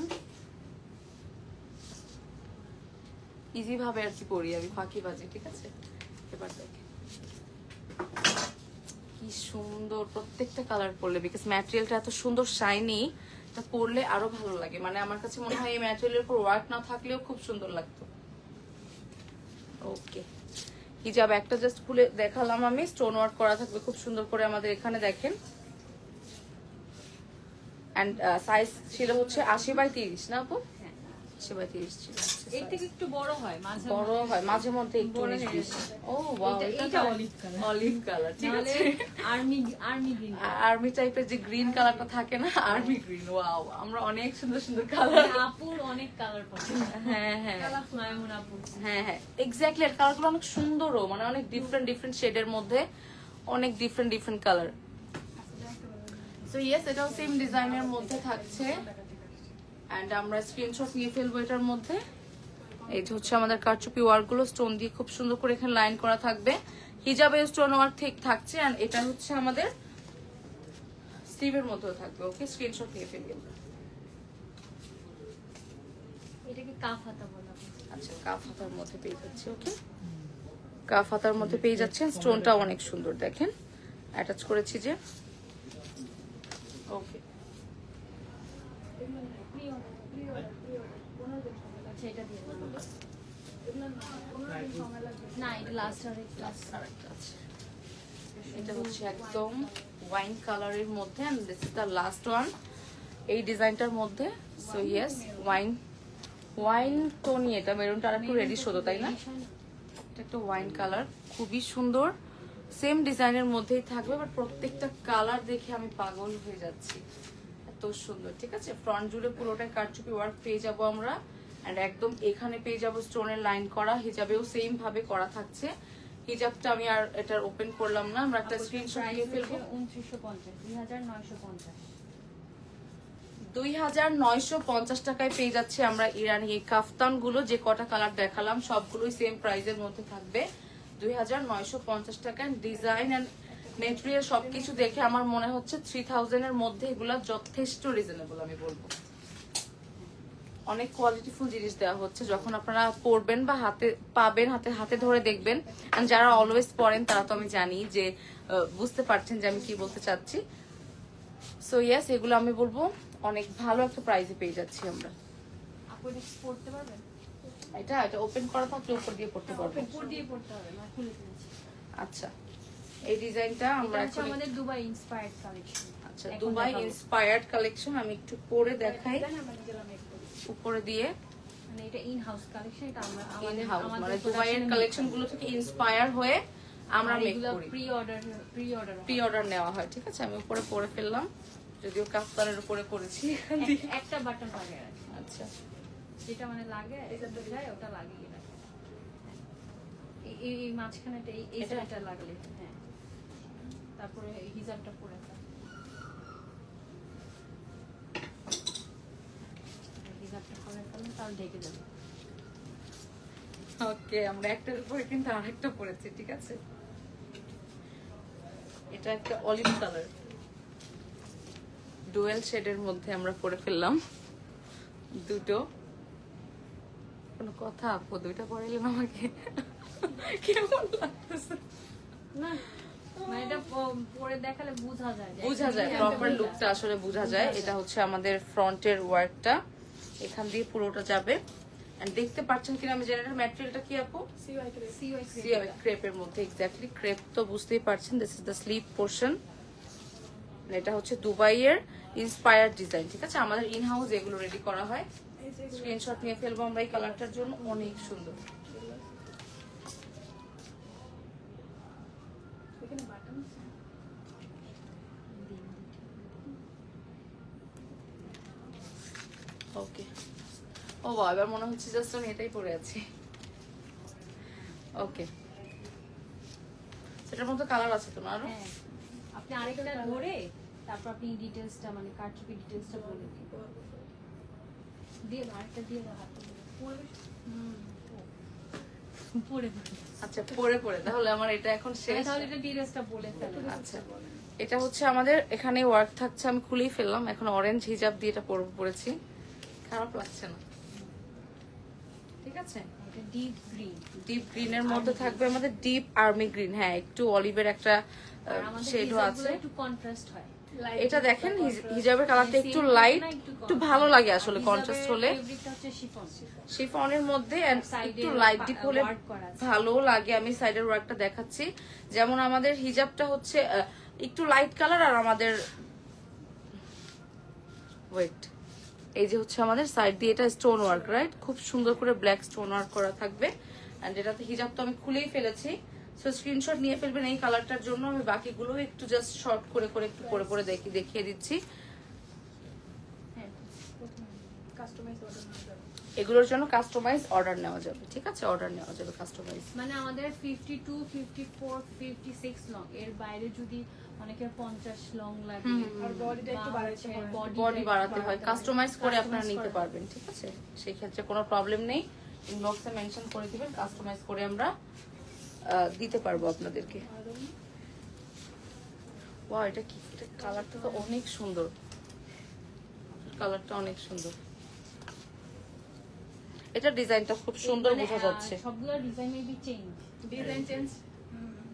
ইজি ভাবে আর কি পরি আমি, ফাঁকি বাজে, ঠিক আছে। এবার দেখেন কি সুন্দর প্রত্যেকটা কালার পরলে, বিকজ ম্যাটেরিয়ালটা এত সুন্দর শাইনি, এটা পরলে আরো ভালো লাগে। মানে আমার কাছে মনে হয় এই ম্যাটেরিয়ালের উপর ওয়ার্ক না থাকলেও খুব সুন্দর লাগতো। ওকে, হিজাব একটা জাস্ট খুলে দেখালাম আমি, স্টোন ওয়ার্ক করা থাকবে খুব সুন্দর করে আমাদের এখানে দেখেন। অ্যান্ড সাইজ ছিল হচ্ছে 80/30 না আপু? 80/30 ছিল। এর থেকে একটু বড় হয় মাঝে বড় হয় মাঝে মধ্যে একটু বড় 19-20। হয়ে যায়। ও ওয়াও, এটা অলিভ কালার, অলিভ কালার, ঠিক নাহলে আছে। Army green. আর্মি টাইপের যে গ্রিন কালারটা থাকে না, আর্মি গ্রিন। ওয়াও, আমরা অনেক সুন্দর সুন্দর কালার। আপুর অনেক কালার পছন্দ। হ্যাঁ হ্যাঁ মাইমুন আপু। হ্যাঁ হ্যাঁ এক্স্যাক্টলি, আর কালারগুলো অনেক সুন্দরও, মানে অনেক ডিফারেন্ট শেডের মধ্যে অনেক ডিফারেন্ট কালার। সো ইয়েস, এটাও সেম ডিজাইনের মধ্যে থাকছে এন্ড আমরা স্ক্রিনশট নিয়ে ফেলবো এটার মধ্যে। এই যে হচ্ছে আমাদের কারচুপি ওয়ার্ক গুলো স্টোন দিয়ে খুব সুন্দর করে এখানে লাইন করা থাকবে, হিজাবে স্টোন ওয়ার্ক ঠিক থাকছে। এন্ড এটা হচ্ছে আমাদের স্লিভের মধ্যেও থাকবে। ওকে, স্ক্রিনশট নিয়ে ফেলবো। এটাকে কাফ হাতা বলা হয়। আচ্ছা, কাফ হাতার মধ্যে পেয়ে যাচ্ছে। ওকে, কাফ হাতার মধ্যে পেয়ে যাচ্ছেন। স্টোনটা অনেক সুন্দর, দেখেন অ্যাটাচ করেছি যে। ওকে, আচ্ছা, এটা দিয়ে দেবো। না, এটা লাস্ট আরেকটা আছে। এটা হচ্ছে একদম ওয়াইন কালারের মধ্যে and this is the last one এই ডিজাইনটার মধ্যে। সো ইয়েস, ওয়াইন টোনি, এটা মেরুনটা আরেকটু রেডিশ হতো তাই না? এটা একটা ওয়াইন কালার, খুবই সুন্দর। সেম ডিজাইনের মধ্যেই থাকবে, বাট প্রত্যেকটা কালার দেখে আমি পাগল হয়ে যাচ্ছি, এত সুন্দর। ঠিক আছে, ফ্রন্ট জুড়ে পুরোটাই কারচুপি ওয়ার্ক পেয়ে যাবো আমরা। এন্ড একদম এখানে পেয়ে যাবো স্টোনের লাইন করা, হিজাবেও সেম ভাবে করা থাকছে। হিজাবটা আমি আর এটার ওপেন করলাম না, আমরা একটা স্ক্রিনশট নিয়ে ফেলবো। 2950 2950 টাকায় পেয়ে যাচ্ছে আমরা ইরানি এই কাফতান গুলো। যে কটা কালার দেখালাম সবগুলোই সেম প্রাইসের মধ্যে থাকবে, 2950 টাকা। ডিজাইন এন্ড মেটেরিয়াল সবকিছু দেখে আমার মনে হচ্ছে 3000 এর মধ্যে এগুলা যথেষ্ট রিজনেবল আমি বলবো। অনেক কোয়ালিটিফুল জিনিস দেওয়া হচ্ছে, যখন আপনারা পরবেন বা হাতে পাবেন, হাতে ধরে দেখবেন। আর যারা অলওয়েজ পরেন তারা তো আমি জানি যে বুঝতে পারছেন যে আমি কি বলতে চাচ্ছি। সো ইয়েস, এগুলো আমি বলবো অনেক ভালো একটা প্রাইসে পেয়ে যাচ্ছি আমরা। আপু এটা পড়তে পারবেন? এটা ওপেন করা থাকলে উপর দিয়ে পড়তে পারবো। উপর দিয়ে পড়তে হবে না, খুলে ফেলেছি। আচ্ছা, এই ডিজাইনটা আমরা এটা হচ্ছে এখন আমাদের দুবাই ইন্সপায়ার্ড কালেকশন। আচ্ছা, দুবাই ইন্সপায়ার্ড কালেকশন। আমি একটু পরে দেখাই উপরে দিয়ে। মানে এটা ইন হাউস কালেকশন, এটা আমরা ইন হাউস মানে দুবাইয়ের কালেকশন গুলো থেকে ইন্সপায়ার হয়ে আমরা মেক করি। প্রি অর্ডার নেওয়া হয়। ঠিক আছে, আমি উপরে পরে ফেললাম, যদিও কাফতানের উপরে করেছি। একটা বাটন লাগে আছে। আচ্ছা, যেটা মানে লাগে এটা তো যায়, ওটা লাগিয়ে রাখে। এই মাঝখানেটা এই জায়গাটা লাগলে, হ্যাঁ। তারপরে হিজাবটা পরে থাকে, হিজাবটা পরে ফেলেন, তাহলে ঢেকে দেবে। ওকে, আমরা একটার উপরে কিন্তু আরেকটা পরেছি। ঠিক আছে, এটা একটা অলিভ কালার ডুয়েল শেডের মধ্যে আমরা পরে ফেললাম দুটো। কোনো কথা আপু, দুইটা পরে এলেন আমাকে কেমন লাগতেছে? না মানে এটা পরে দেখালে বোঝা যায়, প্রপার লুকটা আসলে বোঝা যায়। এটা হচ্ছে আমাদের ফ্রন্টের ওয়ার্কটা, এখান দিয়ে পুরোটা যাবে। এন্ড দেখতে পাচ্ছেন কিনা আমি জানি না, ম্যাটেরিয়ালটা কি আপু? সিওয়াই ক্রেপের মধ্যে। এক্স্যাক্টলি ক্রেপ তো বুঝতেই পারছেন। This is the sleeve portion. এটা হচ্ছে দুবাইয়ের ইন্সপায়ার্ড ডিজাইন। ঠিক আছে, আমাদের ইন হাউস এগুলো রেডি করা হয়। স্ক্রিনশট নিয়ে ফেলবো আমরা এই কালারটার জন্য, অনেক সুন্দর। ওকে, ও এবার মনে হচ্ছে জাস্ট আমি এটাই পরে আছি। ওকে, সেটার মধ্যে কালার আছে তো না আরো? হ্যাঁ, আপনি আরেকটা ধরে তারপর আপনি ডিটেইলসটা মানে কারচুপি ডিটেইলসটা বলে দিন। দিয়ে আরেকটা দিয়ে হাতে পড়বে। পড়ে আচ্ছা, পরে তাহলে আমার এটা এখন শেষ। তাহলে এটা ডিটেইলসটা বলে ফেলেন। আচ্ছা, এটা হচ্ছে আমাদের এখানে ওয়ার্ক থাকছে, আমি খুলেই ফেললাম। এখন অরেঞ্জ হিজাব দিয়ে এটা পরেছি, খারাপ লাগছে না। ঠিক আছে, এটা ডিপ গ্রিনের মধ্যে থাকবে আমাদের ডিপ আর্মি গ্রিন। হ্যাঁ, একটু অলিভের একটা শেডও আছে। একটু কন্ট্রাস্ট হয়। এটা দেখেন হিজাবের কালারটা একটু লাইট, একটু ভালো লাগে আসলে কন্ট্রাস্ট হলে। ফেব্রিকটা হচ্ছে শিফন, শিফনের মধ্যে একটু লাইট ডিপ হলে ভালো লাগে। আমি সাইডের ওয়ার্কটা দেখাচ্ছি। যেমন আমাদের হিজাবটা হচ্ছে একটু লাইট কালার, আর আমাদের ওয়েট, এই যে হচ্ছে আমাদের সাইড দিয়ে এটা স্টোন ওয়ার্ক, রাইট? খুব সুন্দর করে ব্ল্যাক স্টোন ওয়ার্ক করা থাকবে। এন্ড এটাতে হিজাব তো আমি খুলেই ফেলেছি, সো স্ক্রিনশট নিয়ে ফেলবেন এই কালারটার জন্য। আমি বাকিগুলো একটু জাস্ট শর্ট করে করে একটু করে করে দেখিয়ে দিচ্ছি। এগুলোর জন্য কাস্টমাইজ অর্ডার নেওয়া যাবে, ঠিক আছে? অর্ডার নেওয়া যাবে কাস্টমাইজ। মানে আমাদের 52, 54, 56 লং, এর বাইরে যদি অনেকের 50 লং লাগে আর বডিটা একটু বাড়াইতে হয়, বডি বাড়াতে হয়, কাস্টমাইজ করে আপনারা নিতে পারবেন, ঠিক আছে? সেই ক্ষেত্রে কোনো প্রবলেম নেই, ইনবক্সে মেনশন করে দিবেন, কাস্টমাইজ করে আমরা দিতে পারবো আপনাদেরকে। ওয়াও, এটা কি? এটা কালারটা তো অনেক সুন্দর, কালারটা অনেক সুন্দর। এটা ডিজাইনটা খুব সুন্দর বোঝা যাচ্ছে। সবগুলো ডিজাইন মেবি ডিজাইন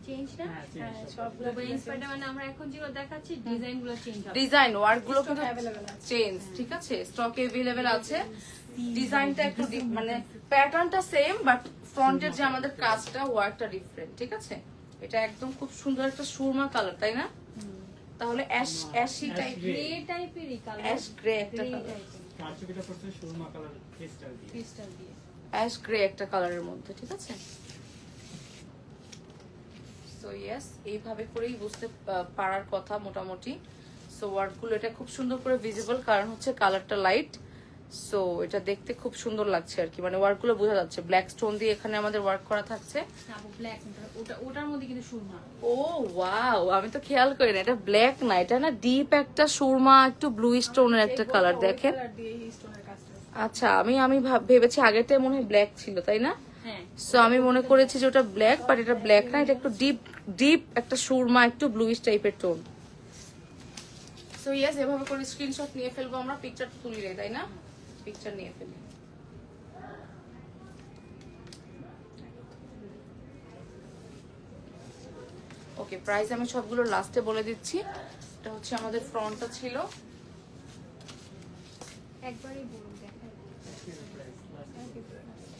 চেঞ্জ না? হ্যাঁ, সবগুলো ইন্সপায়ার্ড, মানে আমরা এখন যেগুলো দেখাচ্ছি ডিজাইনগুলো চেঞ্জ হবে। ডিজাইন ওয়ার্ক গুলো কিন্তু available আছে। চেঞ্জ, ঠিক আছে? স্টক अवेलेबल আছে। ডিজাইনটা একটু মানে প্যাটার্নটা সেম, বাট ফ্রন্টের যে আমাদের কাজটা ওয়ার্কটা ডিফারেন্ট, ঠিক আছে? এটা একদম খুব সুন্দর একটা সুরমা কালার, তাই না? তাহলে অ্যাশি টাইপ, গ্রে টাইপেরই কালার, অ্যাশ গ্রে একটা কালার, কারচুপিটা করতে সুরমা কালার ক্রিস্টাল দিয়ে। ক্রিস্টাল দিয়ে। অ্যাশ গ্রে একটা কালারের মধ্যে, ঠিক আছে? সো ইয়েস, এইভাবে করেই বুঝতে পারার কথা মোটামুটি। সো ওয়ার্কগুলো এটা খুব সুন্দর করে ভিজিবল, কারণ হচ্ছে কালারটা লাইট, সো এটা দেখতে খুব সুন্দর লাগছে আর কি। মানে ওয়ার্কগুলো বোঝা যাচ্ছে, ব্ল্যাক স্টোন দিয়ে এখানে আমাদের ওয়ার্ক করা থাকছে। না, ব্ল্যাক ওটার মধ্যে কিন্তু সুরমা। ও ওয়াও, আমি তো খেয়াল করি না, এটা ব্ল্যাক না, এটা না ডিপ একটা সুরমা একটু ব্লু স্টোনের একটা কালার, দেখেন। কালার দিয়ে এই স্টোনের কাজটা। আচ্ছা, আমি ভেবেছি আগেরটা মনে হয় ব্ল্যাক ছিল, তাই না? হ্যাঁ, সো আমি মনে করেছি যে ওটা ব্ল্যাক, বাট এটা ব্ল্যাক না, এটা একটু ডিপ একটা সুরমা একটু ব্লুইশ টাইপের টোন। সো ইয়েস, এভাবে করে স্ক্রিনশট নিয়ে ফেলবো আমরা, পিকচার তুলি তাই না? পিকচার নিয়ে ফেলি। ওকে, প্রাইস আমি সবগুলো লাস্টে বলে দিচ্ছি। এটা হচ্ছে আমাদের ফ্রন্টটা ছিল, একবারই বলুন দেখাই।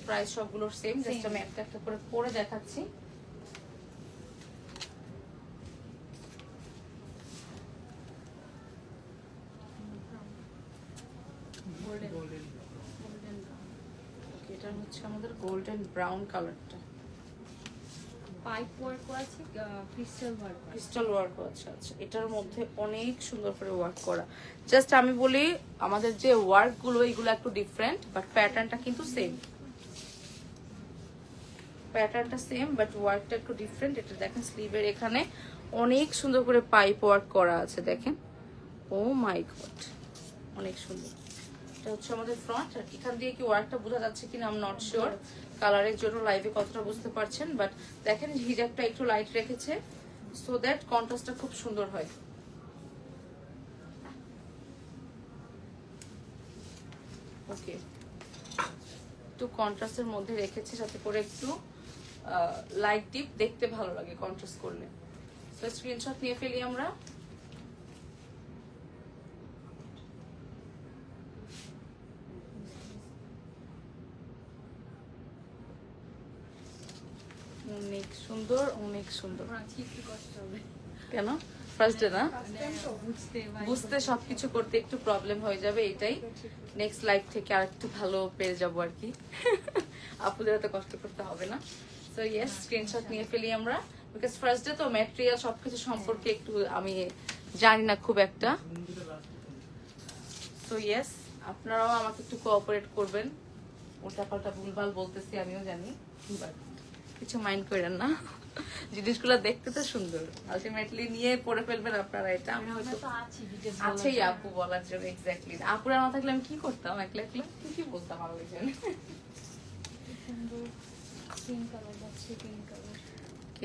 প্রাইস সবগুলোর সেম, জাস্ট আমি একটা একটা করে পরে দেখাচ্ছি। গোল্ডেন এটা হচ্ছে আমাদের গোল্ডেন ব্রাউন কালারটা, পাইপ ওয়ার্ক আছে, ক্রিস্টাল ওয়ার্ক আছে। ক্রিস্টাল ওয়ার্ক আছে। আচ্ছা, এটার মধ্যে অনেক সুন্দর করে ওয়ার্ক করা। জাস্ট আমি বলি, আমাদের যে ওয়ার্ক গুলো এগুলো একটু ডিফারেন্ট, বাট প্যাটার্নটা কিন্তু সেম। প্যাটার্নটা সেম, বাট ওয়ার্কটা একটু ডিফারেন্ট। এটা দেখেন স্লিভের এখানে অনেক সুন্দর করে পাইপ ওয়ার্ক করা আছে, দেখেন। ও মাই গড, অনেক সুন্দর। এটা হচ্ছে আমাদের ফ্রন্ট। আর এখান দিয়ে কি ওয়ার্কটা বোঝা যাচ্ছে কিনা আই এম নট শিওর, কালারের জন্য লাইভে কতটা বুঝতে পারছেন, বাট দেখেন হিজাবটা একটু লাইট রেখেছে, সো দ্যাট কন্ট্রাস্টটা খুব সুন্দর হয়। ওকে, একটু কন্ট্রাস্টের মধ্যে রেখেছি, যাতে করে একটু লাইট ডিপ দেখতে ভালো লাগে কন্ট্রাস্ট করলে। সো স্ক্রিনশট নিয়ে ফেলি আমরা। অনেক সুন্দর, অনেক সুন্দর। আজকে একটু কষ্ট হবে, কেন? ফার্স্ট ডে না, বুঝতে বুঝতে সবকিছু করতে একটু প্রবলেম হয়ে যাবে, এটাই। নেক্সট লাইভ থেকে আর একটু ভালো পেয়ে যাবো আর কি, আপুদের এত কষ্ট করতে হবে না। সো ইয়েস, স্ক্রিনশট নিয়ে ফেলি আমরা, বিকজ ফার্স্ট ডে তো ম্যাটেরিয়াল সবকিছু সম্পর্কে একটু আমি জানি না খুব একটা। সো ইয়েস, আপনারাও আমাকে একটু কোঅপারেট করবেন। উল্টাপাল্টা ভুলভাল বলতেছি আমিও জানি, বাট কিছু মাইন্ড করেন না, জিনিসগুলো দেখতে তো সুন্দর, আলটিমেটলি নিয়ে পড়ে ফেলবেন আপনারা। এটা আমি হয়তো আছেই আপু বলার জন্য, এক্স্যাক্টলি। আপুরা না থাকলে আমি কি করতাম, একলা একলা কি বলতাম আরো এখানে। পিঙ্ক কালার আছে, পিঙ্ক কালার।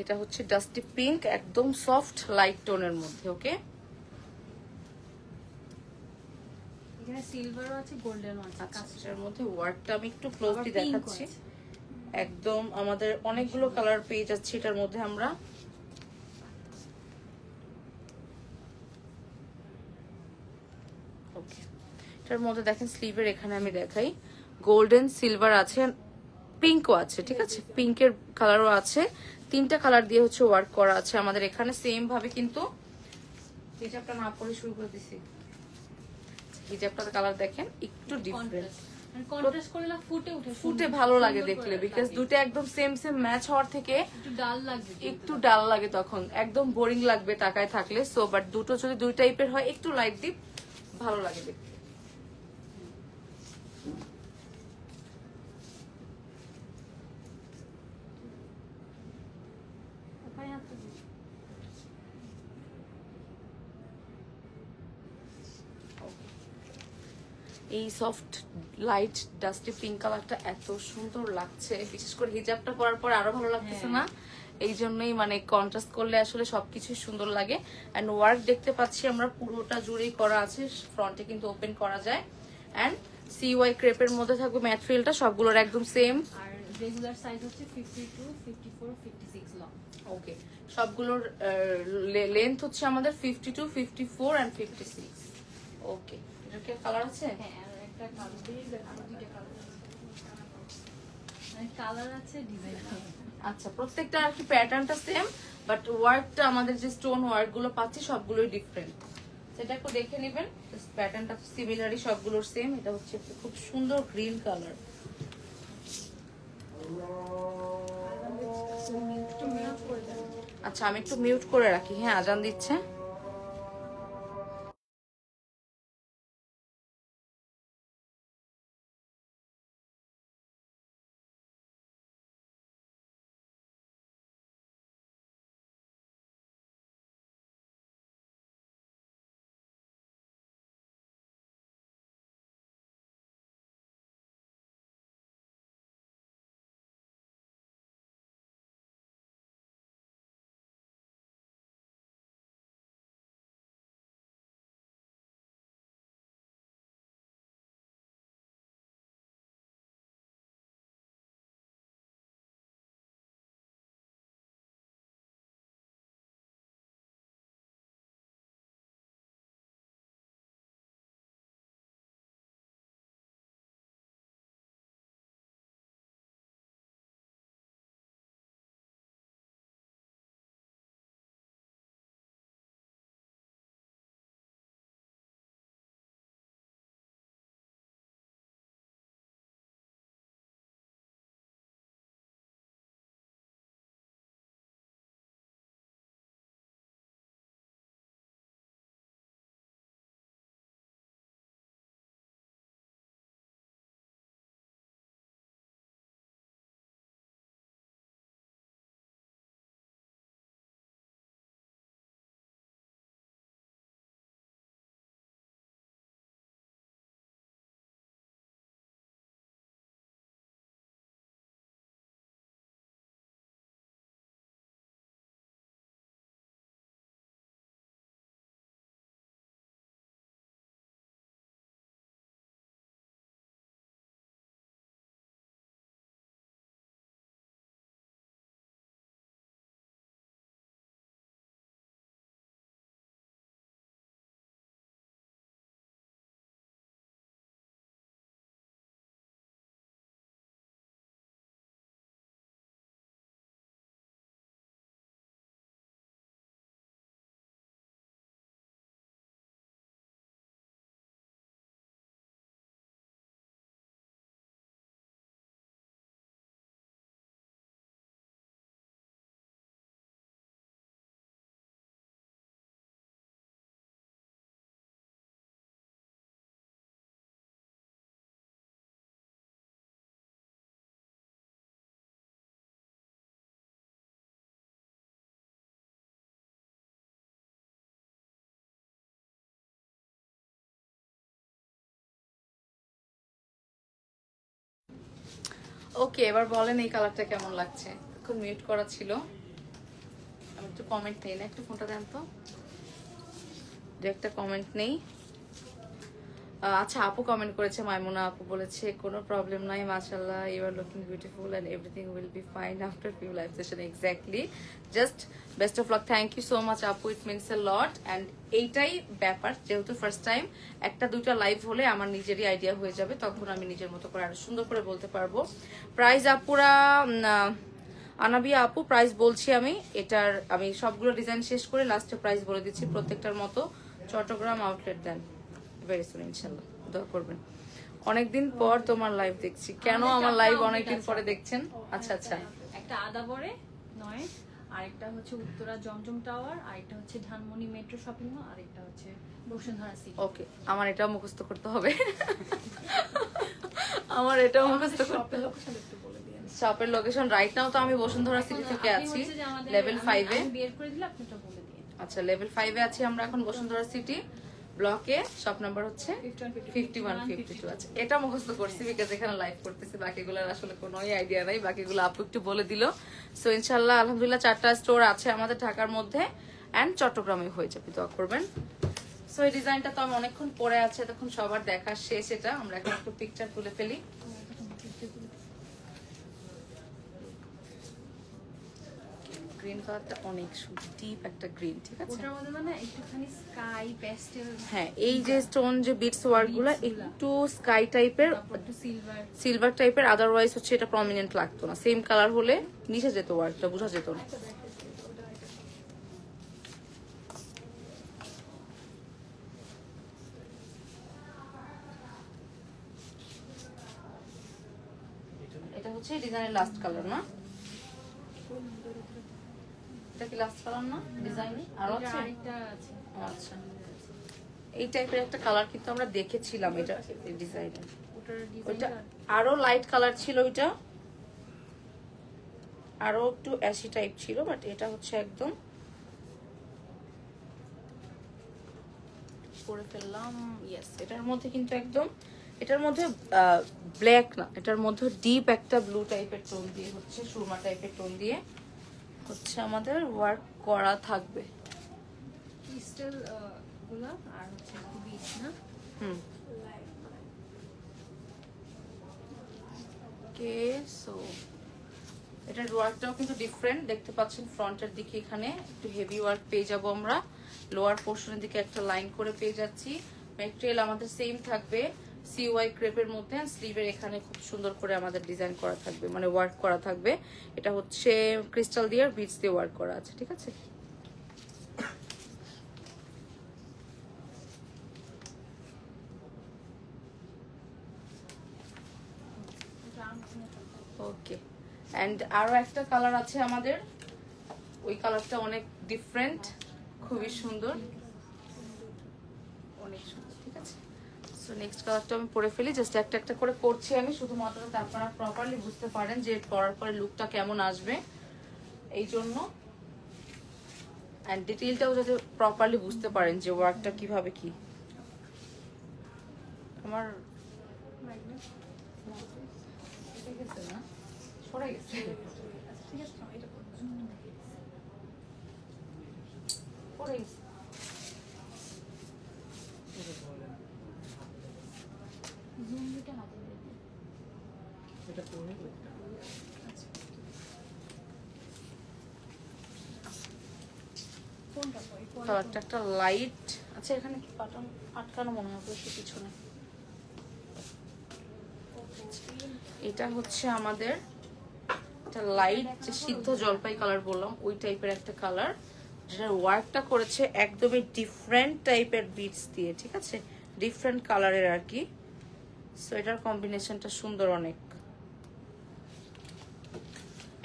এটা হচ্ছে ডাস্টি পিঙ্ক, একদম সফট লাইট টোনের মধ্যে। ওকে, এখানে সিলভারও আছে, গোল্ডেনও আছে। আচ্ছা, এটার মধ্যে ওয়ার্কটা আমি একটু ক্লোজলি দেখাচ্ছি। একদম আমাদের অনেকগুলো কালার পেয়ে যাচ্ছে এটার মধ্যে আমরা। ওকে, এটার মধ্যে দেখেন স্লিভের এখানে আমি দেখাই, গোল্ডেন সিলভার আছে, পিঙ্কও আছে, ঠিক আছে? পিঙ্কের কালারও আছে, তিনটা কালার দিয়ে হচ্ছে ওয়ার্ক করা আছে আমাদের এখানে সেম ভাবে। কিন্তু হিজাবটা না পরে শুরু করে দিছি, হিজাবটার কালার দেখেন একটু ডিফারেন্ট, কন্ট্রাস্ট করলে না ফুটে ভালো লাগে দেখলে, বিকজ দুটো একদম সেম সেম ম্যাচ হওয়ার থেকে একটু ডাল লাগবে, একটু ডাল লাগে, তখন একদম বোরিং লাগবে টাকায় থাকলে। সো বাট দুটো যদি দুই টাইপের হয় একটু লাইট ডিপ ভালো লাগে দেখতে। এই সফট লাইট ডাস্টি পিঙ্ক কালারটা এত সুন্দর লাগছে, বিশেষ করে হিজাবটা পরার পর আরো ভালো লাগতেছে না? এই জন্যই মানে কন্ট্রাস্ট করলে আসলে সবকিছু সুন্দর লাগে। এন্ড ওয়ার্ক দেখতে পাচ্ছি আমরা পুরোটা জুড়েই করা আছে, ফ্রন্টে কিন্তু ওপেন করা যায়। এন্ড সিওয়াই ক্রেপের মধ্যে থাকবে ম্যাটেরিয়ালটা, সবগুলোর একদম সেম। আর রেগুলার সাইজ হচ্ছে 52, 54, 56 লং। ওকে, সবগুলোর লেন্থ হচ্ছে আমাদের 52, 54 এন্ড 56। ওকে, এটার কি কালার আছে? হ্যাঁ, আর একটা কালার আছে, ডিজাইন। আচ্ছা, প্রত্যেকটা আর কি প্যাটার্নটা সেম, বাট ওয়ার্কটা আমাদের যে স্টোন ওয়ার্ক গুলো পাচ্ছি সবগুলোই ডিফারেন্ট। সেটা একটু দেখে নেবেন, প্যাটার্নটা সিমিলারই সবগুলোর সেম। এটা হচ্ছে খুব সুন্দর গ্রিন কালার। আচ্ছা, আমি একটু মিউট করে রাখি। হ্যাঁ, আজান দিচ্ছে। ওকে, এবার বলেন এই কালারটা কেমন লাগছে? এখন মিউট করা ছিল, আমি একটু কমেন্ট নেই না, একটু ফোনটা দেন তো, দু একটা কমেন্ট নেই। আচ্ছা, আপু কমেন্ট করেছে, মাইমুনা আপু বলেছে কোনো প্রবলেম নাই, মাশাআল্লাহ, you are looking beautiful and everything will be fine after few live session. Exactly, just best of luck. Thank you so much আপু, it means a lot. And এইটাই ব্যাপার, যেহেতু ফার্স্ট টাইম একটা দুইটা লাইভ হলে আমার নিজেরই আইডিয়া হয়ে যাবে, তখন আমি নিজের মতো করে আরো সুন্দর করে বলতে পারবো। প্রাইস আপুরা, আনাবিয়া আপু প্রাইস বলছি আমি, এটার আমি সবগুলো ডিজাইন শেষ করে লাস্টে প্রাইস বলে দিচ্ছি প্রত্যেকটার মতো। চট্টগ্রাম আউটলেট দেন ভেরি সুন ইনশাআল্লাহ, দোয়া করবেন। অনেকদিন পর তোমার লাইভ দেখছি। কেন আমার লাইভ অনেকদিন পরে দেখছেন? আচ্ছা আচ্ছা, একটা আদাবরে 9, আরেকটা হচ্ছে উত্তরা জমজম টাওয়ার, আরেকটা হচ্ছে ধানমনি মেট্রো শপিং মল, আরেকটা হচ্ছে বসুন্ধরা সিটি। ওকে, আমার এটাও মুখস্থ করতে হবে। আমার এটাও মুখস্থ করতে শপের হবে। লোকেশন একটু বলে দিয়েন। শপের লোকেশন রাইট নাও তো আমি বসুন্ধরা সিটি থেকে আপনি আছি, হচ্ছে যে আমাদের- লেভেল 5 এ। আমি বের করে দিলে আপনি ওটা বলে দিন। আচ্ছা, লেভেল 5 এ আছি আমরা এখন বসুন্ধরা সিটি ব্লকে। শপ নাম্বার হচ্ছে 5152। আচ্ছা, এটা মুখস্থ করছি বিকজ এখানে লাইভ করতেছি, বাকিগুলোর আসলে কোনো আইডিয়া নাই, বাকিগুলো আপু একটু বলে দিল। সো ইনশাআল্লাহ আলহামদুলিল্লাহ 4টা স্টোর আছে আমাদের ঢাকার মধ্যে এন্ড চট্টগ্রামে হয়ে যাবে, দোয়া করবেন। সো এই ডিজাইনটা তো আমি অনেকক্ষণ পরে আছে, তখন সবার দেখা শেষ। এটা আমরা এখন একটু পিকচার তুলে ফেলি। গ্রিন কালারটা অনেক সুন্দর, ডিপ একটা গ্রিন, ঠিক আছে। ওটার মধ্যে মানে একটুখানি স্কাই প্যাস্টেল, হ্যাঁ, এই যে স্টোন যে বিটস ওয়ার্ক গুলো একটু স্কাই টাইপের, তারপর একটু সিলভার। সিলভার টাইপের, আদারওয়াইজ হচ্ছে এটা প্রমিনেন্ট লাগতো না। সেম কালার হলে নিচে যেত, ওয়ার্কটা বোঝা যেত না। এটা হচ্ছে ডিজাইনের লাস্ট কালার না? এটা কি লাস্ট কালার না ডিজাইনে? আরো এটা আছে? আরেকটা আছে। আচ্ছা, এই টাইপের একটা কালার কিন্তু আমরা দেখেছিলাম এটা ডিজাইনে। ওটার ওইটা ডিজাইনটা আরো লাইট কালার ছিল, ওইটা আরো একটু অ্যাশি টাইপ ছিল, বাট এটা হচ্ছে একদম করে ফেললাম। ইয়েস, এটার মধ্যে কিন্তু একদম, এটার মধ্যে ব্ল্যাক না, এটার মধ্যে ডিপ একটা ব্লু টাইপের টোন দিয়ে হচ্ছে, সুরমা টাইপের টোন দিয়ে হচ্ছে আমাদের ওয়ার্ক করা থাকবে। ক্রিস্টাল গুলা আর হচ্ছে বিচ না। হুম, ওকে। সো এটার ওয়ার্কটাও কিন্তু ডিফারেন্ট দেখতে পাচ্ছেন। ফ্রন্টের দিকে এখানে একটু হেভি ওয়ার্ক পেয়ে যাব আমরা, লোয়ার পোর্শনের দিকে একটা লাইন করে পেয়ে যাচ্ছি। ম্যাটেরিয়াল আমাদের সেম থাকবে, সিওয়াই ক্রেপের মধ্যে। স্লিভের এখানে খুব সুন্দর করে আমাদের ডিজাইন করা থাকবে, মানে ওয়ার্ক করা থাকবে। এটা হচ্ছে ক্রিস্টাল দিয়ে আর বিটস দিয়ে ওয়ার্ক করা আছে, ঠিক আছে। ওকে, এন্ড আরো একটা কালার আছে আমাদের, ওই কালারটা অনেক ডিফারেন্ট, খুবই সুন্দর, অনেক সুন্দর, ঠিক আছে। সো নেক্সট কালারটা আমি পরে ফেলি, জাস্ট একটা একটা করে করছি আমি শুধুমাত্র, যাতে আপনারা প্রপারলি বুঝতে পারেন যে পরার পরে লুকটা কেমন আসবে, এই জন্য। এন্ড ডিটেইলটাও যাতে প্রপারলি বুঝতে পারেন যে ওয়ার্কটা কিভাবে কি। আমার গেছে না, সরে গেছে। ঠিক আছে, এটা করুন। পরে গেছে। জুম দুটো হাতে দিয়ে দিন। এটা পরে ওইটা। কোনটা পরে? কালারটা একটা লাইট আচ্ছা, এখানে কি বাটন আটকানো মনে হয় বেশি পিছনে। এটা হচ্ছে আমাদের একটা লাইট যে সিদ্ধ জলপাই কালার বললাম, ওই টাইপের একটা কালার, যেটার ওয়ার্কটা করেছে একদমই ডিফারেন্ট টাইপের বিটস দিয়ে, ঠিক আছে, ডিফারেন্ট কালারের আর কি। সো এটার কম্বিনেশনটা সুন্দর অনেক।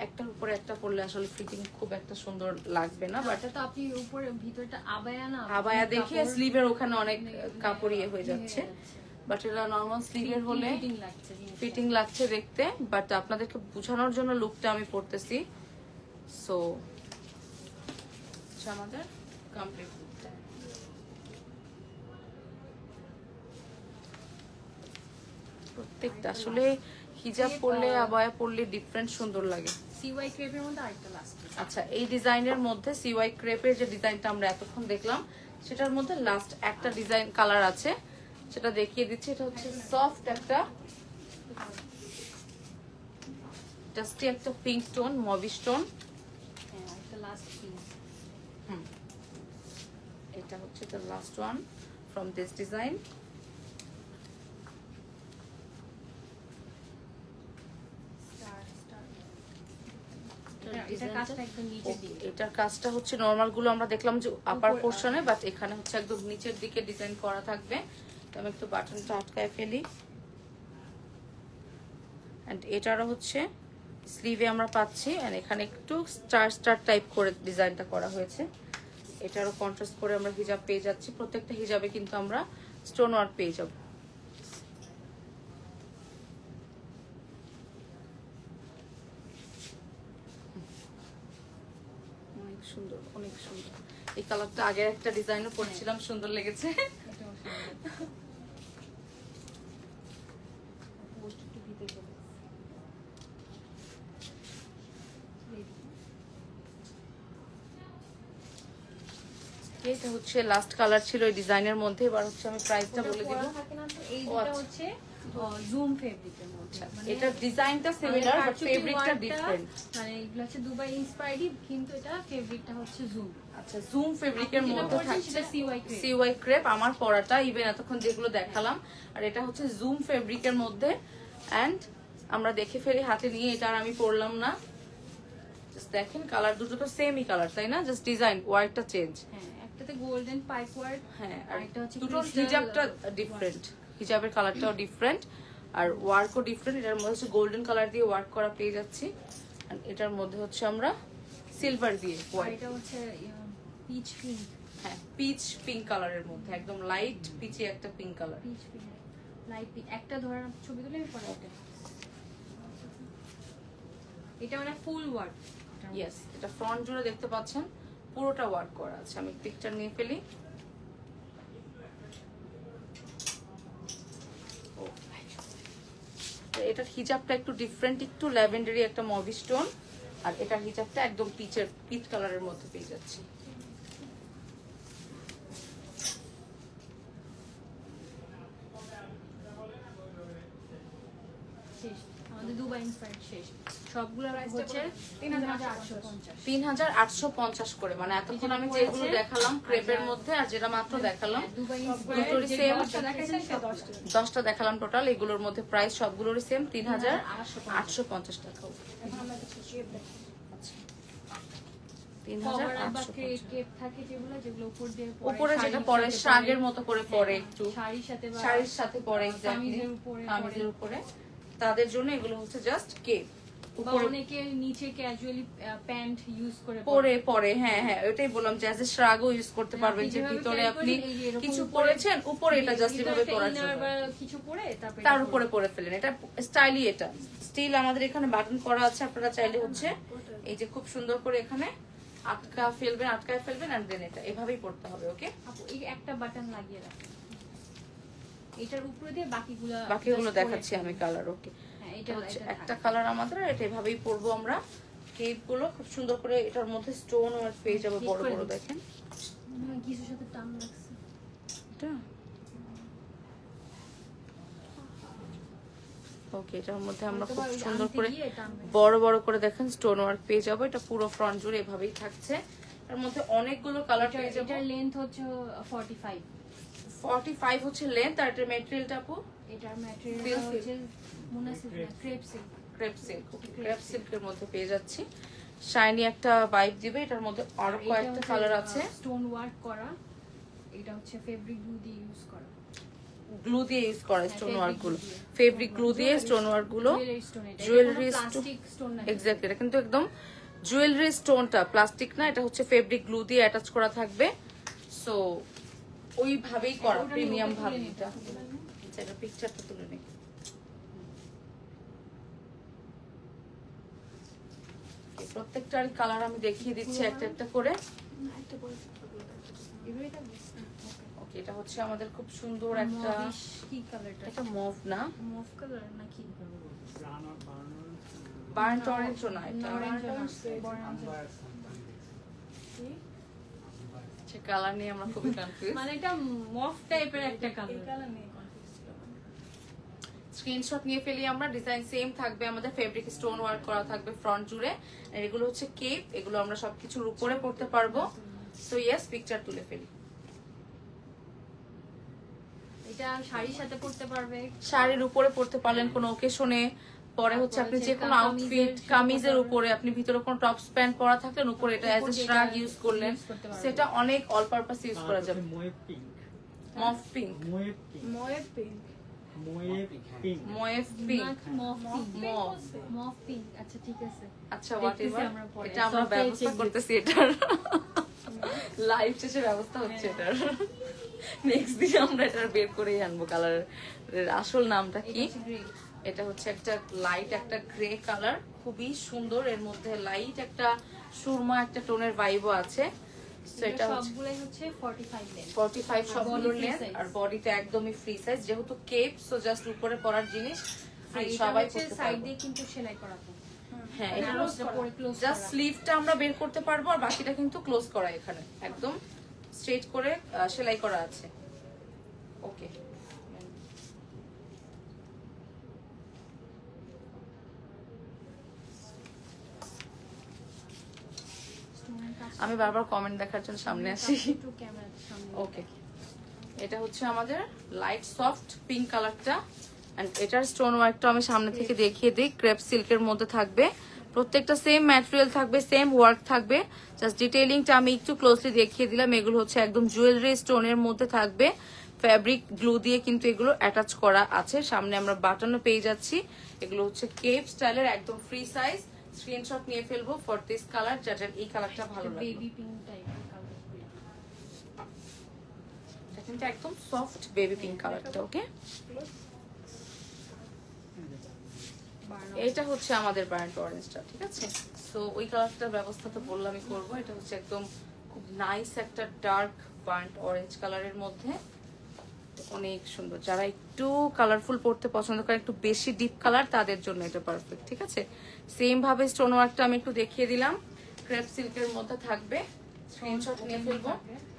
একটার উপরে একটা পরলে আসলে ফিটিং খুব একটা সুন্দর লাগবে না, বাট এটা তো আপনি উপরে ভিতরটা আবায়া না, আবায়া দেখে কাপড় স্লিভের ওখানে অনেক কাপড় ইয়ে হয়ে যাচ্ছে, বাট এটা নর্মাল স্লিভের হলে ফিটিং লাগছে জিনিসটা। ফিটিং লাগছে দেখতে। বাট আপনাদেরকে বোঝানোর জন্য লুকটা আমি পরতেছি। সো আমাদের কমপ্লিট লুকটা। প্রত্যেকটা আসলে হিজাব পরলে আবায়া পরলে ডিফারেন্ট সুন্দর লাগে। সিওয়াই ক্রেপের মধ্যে আরেকটা লাস্ট। আচ্ছা, এই ডিজাইনের মধ্যে সিওয়াই ক্রেপের যে ডিজাইনটা আমরা এতক্ষণ দেখলাম, সেটার মধ্যে লাস্ট একটা ডিজাইন কালার আছে, সেটা দেখিয়ে দিচ্ছি। এটা হচ্ছে সফট একটা জাস্টি একটা পিঙ্ক টোন, মভি টোন। হ্যাঁ, একটা লাস্ট পিস। এটা হচ্ছে the last one from this design. এটা কাজটা একদম নিচের দিকে। এটার কাজটা হচ্ছে নরমাল গুলো আমরা দেখলাম যে আপার পোর্শনে, বাট এখানে হচ্ছে একদম নিচের দিকে ডিজাইন করা থাকবে। তো আমি একটু বাটনটা আটকায় ফেলি। অ্যান্ড এটারও হচ্ছে স্লিভে আমরা পাচ্ছি, অ্যান্ড এখানে একটু স্টার স্টার টাইপ করে ডিজাইনটা করা হয়েছে। এটারও কন্ট্রাস্ট করে আমরা হিজাব পেয়ে যাচ্ছি। প্রত্যেকটা হিজাবে কিন্তু আমরা স্টোন ওয়ার্ক পেয়ে যাব। অনেক সুন্দর, অনেক সুন্দর। এই কালারটা আগের একটা ডিজাইনও পড়ছিলাম, সুন্দর লেগেছে। এটাও সুন্দর। পোস্ট একটু দিতে চলে এটা হচ্ছে লাস্ট কালার ছিল এই ডিজাইনের মধ্যে। এবার হচ্ছে আমি প্রাইসটা বলে দিব। থাকে না তো, এই ও দুটো আচ্ছা। হচ্ছে জুম ফেব্রিকের মধ্যে। মানে এটা ডিজাইনটা সিমিলার বাট ফেব্রিকটা ডিফারেন্ট। মানে এগুলো হচ্ছে দুবাই ইন্সপায়ার্ডই, কিন্তু এটা ফেব্রিকটা হচ্ছে জুম। আচ্ছা, জুম ফেব্রিকের মধ্যে থাকছে সেটা সিওয়াই ক্রেপ। সিওয়াই ক্রেপ আমার পরাটা, ইভেন এতক্ষণ যেগুলো দেখালাম। আর এটা হচ্ছে জুম ফেব্রিকের মধ্যে। এন্ড আমরা দেখে ফেলি হাতে নিয়ে, এটা আর আমি পরলাম না। জাস্ট দেখেন কালার দুটো তো সেমই কালার, তাই না? জাস্ট ডিজাইন ওয়ার্কটা চেঞ্জ। হ্যাঁ, একটাতে গোল্ডেন পাইপ ওয়ার্ক, হ্যাঁ, আর আর এটা হচ্ছে দুটোর crystal হিজাবটা ডিফারেন্ট। হিজাবের কালারটাও ডিফারেন্ট আর ওয়ার্কও ডিফারেন্ট। এটার মধ্যে হচ্ছে গোল্ডেন কালার দিয়ে ওয়ার্ক করা পেয়ে যাচ্ছি। আর এটার মধ্যে হচ্ছে আমরা সিলভার দিয়ে আর ওয়ার্ক। এটা হচ্ছে পিচ পিঙ্ক। হ্যাঁ, পিচ পিঙ্ক কালারের মধ্যে, একদম লাইট পিচে একটা pink colour. Pitch pink, light pink. একটা ধরার ছবি তুলে আমি পরে এটা। এটা মানে ফুল ওয়ার্ক। ইয়েস, এটা ফ্রন্ট জুড়ে দেখতে পাচ্ছেন পুরোটা ওয়ার্ক করা আছে। আমি পিকচার নিয়ে ফেলি। এটার হিজাবটা একটু ডিফারেন্ট, একটু ল্যাভেন্ডারি একটা মভি স্টোন। আর এটার হিজাবটা একদম পিচ কালারের মধ্যে পেয়ে যাচ্ছি। শেষ, আমাদের দুবাই ইন্সপায়ার্ড শেষ। সবগুলো হচ্ছে 3850। 3850 করে। মানে এতক্ষণ আমি যেগুলো দেখালাম ক্রেপের মধ্যে আর যেটা মাত্র দেখালাম দুবাই দুটোরই সেম। দেখাইছেন সে 10টা। 10টা দেখালাম টোটাল। এগুলোর মধ্যে প্রাইস সবগুলোরই সেম 3850 টাকা। এখন আমরা কিছু শেপ দেখি। আচ্ছা, কভার বা 3850। কেপ থাকে যেগুলো, যেগুলো উপর দিয়ে উপরে যেটা পরে শাগের মতো করে পরে, একটু শাড়ির সাথে বা শাড়ির সাথে পরে, এক্স্যাক্টলি কামিজের উপরে কামিজের উপরে, তাদের জন্য এগুলো হচ্ছে জাস্ট কেপ। বা উপরে অনেকে নিচে ক্যাজুয়ালি প্যান্ট ইউজ করে পরে হ্যাঁ হ্যাঁ, ওটাই বললাম যে অ্যাজ এ শ্রাগও ইউজ করতে পারবেন, যে যেভাবে ভিতরে carry আপনি করেন, এই যে এরকম কিছু উপরে- পরেছেন, উপরে এটা জাস্ট ভিতরে এভাবে একটা পরার inner জন্য বা কিছু পরে তারপরে তার উপরে পরে ফেলেন। এটা স্টাইলি, এটা স্টিল আমাদের এখানে বাটন করা আছে। আপনারা চাইলে হচ্ছে এই যে খুব সুন্দর করে এখানে আটকায় ফেলবেন আর দেন এটা এভাবেই পড়তে হবে। ওকে, আপু এই একটা বাটন লাগিয়ে রাখেন, এটার উপরে দিয়ে বাকিগুলো বাকিগুলো just দেখাচ্ছি পরে আমি কালার। ওকে, হ্যাঁ, এটা এটা হচ্ছে এটা একটা কালার আমাদের, আর এটা এভাবেই পরবো আমরা। কেপ গুলো খুব সুন্দর করে এটার মধ্যে স্টোন ওয়ার্ক পেয়ে যাবে, ঠিক বড় করে বড় দিচ্ছি। দেখেন কিছুর সাথে টান লাগছে। এটা। ওকে, এটার মধ্যে আমরা খুব হয়তোবা ওই সুন্দর আনতে করে গিয়ে টান লাগছে। বড় বড় করে দেখেন স্টোন ওয়ার্ক পেয়ে যাবো। এটা পুরো ফ্রন্ট জুড়ে এভাবেই থাকছে। এর মধ্যে অনেকগুলো কালার পেয়ে যাবো। এটার লেন্থ হচ্ছে 45। 45 হচ্ছে লেন্থ। আর এটার ম্যাটেরিয়ালটা আপু এটার ম্যাটেরিয়াল Silk. হচ্ছে মুনাসিব crepe silk. Crepe silk. Crepe সিল্কের মধ্যে পেয়ে যাচ্ছি। শাইনি একটা ভাইব দিবে। এটার মধ্যে আরো কয়েকটা কালার আছে। স্টোন ওয়ার্ক করা, এটা হচ্ছে ফেব্রিক গ্লু দিয়ে ইউজ করা। গ্লু দিয়ে ইউজ করা স্টোন fabric ওয়ার্ক গুলো, glue দিয়ে। ফেব্রিক গ্লু দিয়ে স্টোন ওয়ার্ক গুলো। জুয়েলারি স্টোন, এটা জুয়েলারি প্লাস্টিক স্টোন না। এক্স্যাক্টলি, এটা কিন্তু একদম জুয়েলারি স্টোনটা প্লাস্টিক না, এটা হচ্ছে ফেব্রিক গ্লু দিয়ে অ্যাটাচ করা থাকবে। সো ওইভাবেই করা, ওটা প্রিমিয়াম তুলে ভাবে। নিতে এটা হবে। আচ্ছা, এটা পিকচারটা তুলে নিই। প্রত্যেকটার কালার আমি দেখিয়ে দিচ্ছি একটা একটা করে। না, একটা পরে থাকবে, এগুলোই থাকবে। ওকে, এটা হচ্ছে আমাদের খুব সুন্দর একটা, মভিশ কি কালারটা? এটা মুভ না, মুভ কালার নাকি বার্ন্ট অরেঞ্জও না, এটা অরেঞ্জ না, আচ্ছা, কালার নিয়ে আমরা খুবই কনফিউজ। মানে এটা মফ টাইপের একটা এই কালার। কালার নিয়ে কনফিউজ ছিল আমি। স্ক্রিনশট নিয়ে ফেলি আমরা। ডিজাইন সেম থাকবে আমাদের, ফেব্রিক স্টোন ওয়ার্ক করা থাকবে ফ্রন্ট জুড়ে। আর এগুলো হচ্ছে কেপ, এগুলো আমরা সবকিছুর উপরে পড়তে পারবো। সো ইয়েস, পিকচার তুলে ফেলি। এটা শাড়ির সাথে পরতে পারবে, শাড়ির উপরে পড়তে পারলেন কোনো ওকেশনে। পরে হচ্ছে আপনি যে কোনো আউটফিট, কামিজের উপরে আপনি ভিতরে কোনো টপস প্যান্ট পরা থাকলেন, উপরে এটা অ্যাজ এ শ্রাগ ইউজ করলেন, use করতে পারবেন। সেটা অনেক অল পারপাস ইউজ করা যাবে। Mauve pink. Mauve pink, mauve pink, mauve pink. Mauve pink. Mauve pink, নাকি মফ পিঙ্ক? মফ। মফ পিঙ্ক, আচ্ছা ঠিক আছে। আচ্ছা হোয়াট দেখতেছি এভার, আমরা পরে। এটা আমরা Software ব্যবস্থা check করতেছি এটার, লাইভ শেষে ব্যবস্থা হচ্ছে এটার। নেক্সট দিন আমরা এটার বের করেই আনবো কালারের আসল নামটা এটা কি। হচ্ছে grey। এটা হচ্ছে একটা লাইট একটা গ্রে কালার, খুবই সুন্দর, এর মধ্যে লাইট একটা সুরমা একটা টোনের ভাইবও আছে। So এটা হচ্ছে সবগুলাই হচ্ছে 45 লেন্থ। 45 সবগুলোর Body free লেন্থ, size। আর বডিটা একদমই ফ্রি সাইজ, যেহেতু কেপ সো জাস্ট উপরে পরার জিনিস, আর free, এটা সবাই হচ্ছে পরতে সাইড পারবে। দিয়ে কিন্তু সেলাই করা তো। হ্যাঁ, মানে এটা আরোসটা পরে ক্লোজ জাস্ট করা। স্লিভটা আমরা বের করতে পারবো, আর বাকিটা কিন্তু ক্লোজ করা, এখানে একদম স্ট্রেট করে সেলাই করা আছে। ওকে, আমি বারবার কমেন্ট দেখার জন্য সামনে আসি। একটু ক্যামেরার সামনে। ওকে, এটা হচ্ছে আমাদের লাইট সফট পিঙ্ক কালারটা, এন্ড এটার স্টোন ওয়ার্কটা আমি সামনে থেকে দেখিয়ে দিই। ক্রেপ সিল্কের মধ্যে থাকবে, প্রত্যেকটা সেম ম্যাটেরিয়াল থাকবে, সেম ওয়ার্ক থাকবে, জাস্ট ডিটেইলিংটা আমি একটু ক্লোজলি দেখিয়ে দিলাম। এগুলো হচ্ছে একদম জুয়েলারি স্টোনের মধ্যে থাকবে, ফ্যাব্রিক গ্লু দিয়ে কিন্তু এগুলো অ্যাটাচ করা আছে। সামনে আমরা বাটনও পেয়ে যাচ্ছি। এগুলো হচ্ছে কেপ স্টাইলের একদম ফ্রি সাইজ, স্ক্রিনশট নিয়ে ফেলবো ফর দিস কালার, যাদের এই কালারটা ভালো লাগবে। বেবি পিঙ্ক টাইপের কালার। এটা কিন্তু একদম সফট বেবি পিঙ্ক কালারটা। ওকে, এটা হচ্ছে আমাদের ব্র্যান্ড অরেঞ্জটা, ঠিক আছে। সো ওই কালারটার ব্যবস্থা তো বললামই করবো। এটা হচ্ছে একদম খুব নাইস একটা ডার্ক বার্ন্ট অরেঞ্জ কালারের মধ্যে, অনেক সুন্দর। যারা একটু কালারফুল পড়তে পছন্দ করে, একটু বেশি ডিপ কালার, তাদের জন্য এটা পারফেক্ট, ঠিক আছে। সেম ভাবে স্টোন ওয়ার্কটা আমি একটু দেখিয়ে দিলাম, ক্রেপ সিল্কের মধ্যে থাকবে। স্ক্রিনশট নিয়ে ফেলবো,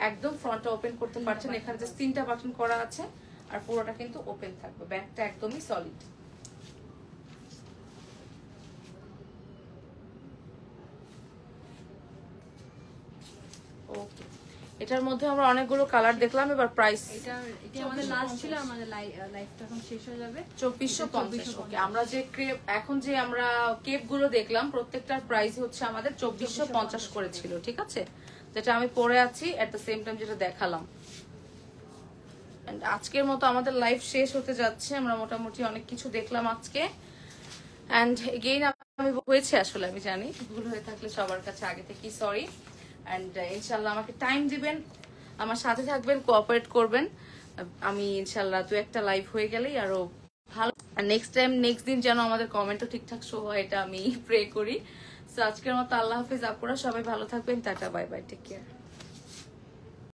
একদম ফ্রন্টটা ওপেন করতে পারছেন, এখানে যে 3টা বাটন করা আছে, আর পুরোটা কিন্তু ওপেন থাকবে, ব্যাকটা একদমই সলিড। ওকে, এটার মধ্যে আমরা অনেকগুলো কালার দেখলাম, এবার প্রাইস এটা আমাদের লাস্ট ছিল, আমাদের লাইফটা এখন শেষ হয়ে যাবে। 2450। ওকে, আমরা যে ক্রেপ এখন যে আমরা কেপ গুলো দেখলাম, প্রত্যেকটার প্রাইস হচ্ছে আমাদের 2450 করে ছিল, ঠিক আছে। যেটা আমি পরে আছি এট দ্য সেম টাইম যেটা দেখালাম। And আজকের মতো আমাদের লাইভ শেষ হতে যাচ্ছে, আমরা মোটামুটি অনেক কিছু দেখলাম আজকে। অ্যান্ড এগেইন আমি হয়েছে আসলে, আমি জানি ভুল হয়ে থাকলে সবার কাছে আগে থেকেই সরি। অ্যান্ড ইনশাল্লাহ আমাকে টাইম দিবেন, আমার সাথে থাকবেন, কোঅপারেট করবেন। আমি ইনশাল্লাহ 2-1টা লাইভ হয়ে গেলেই আরো ভালো, নেক্সট টাইম নেক্সট দিন যেন আমাদের কমেন্টও ঠিকঠাক শো হয়, এটা আমি প্রে করি। সো আজকের মতো আল্লাহ হাফিজ আপুরা, সবাই ভালো থাকবেন, ta ta bye bye, take care.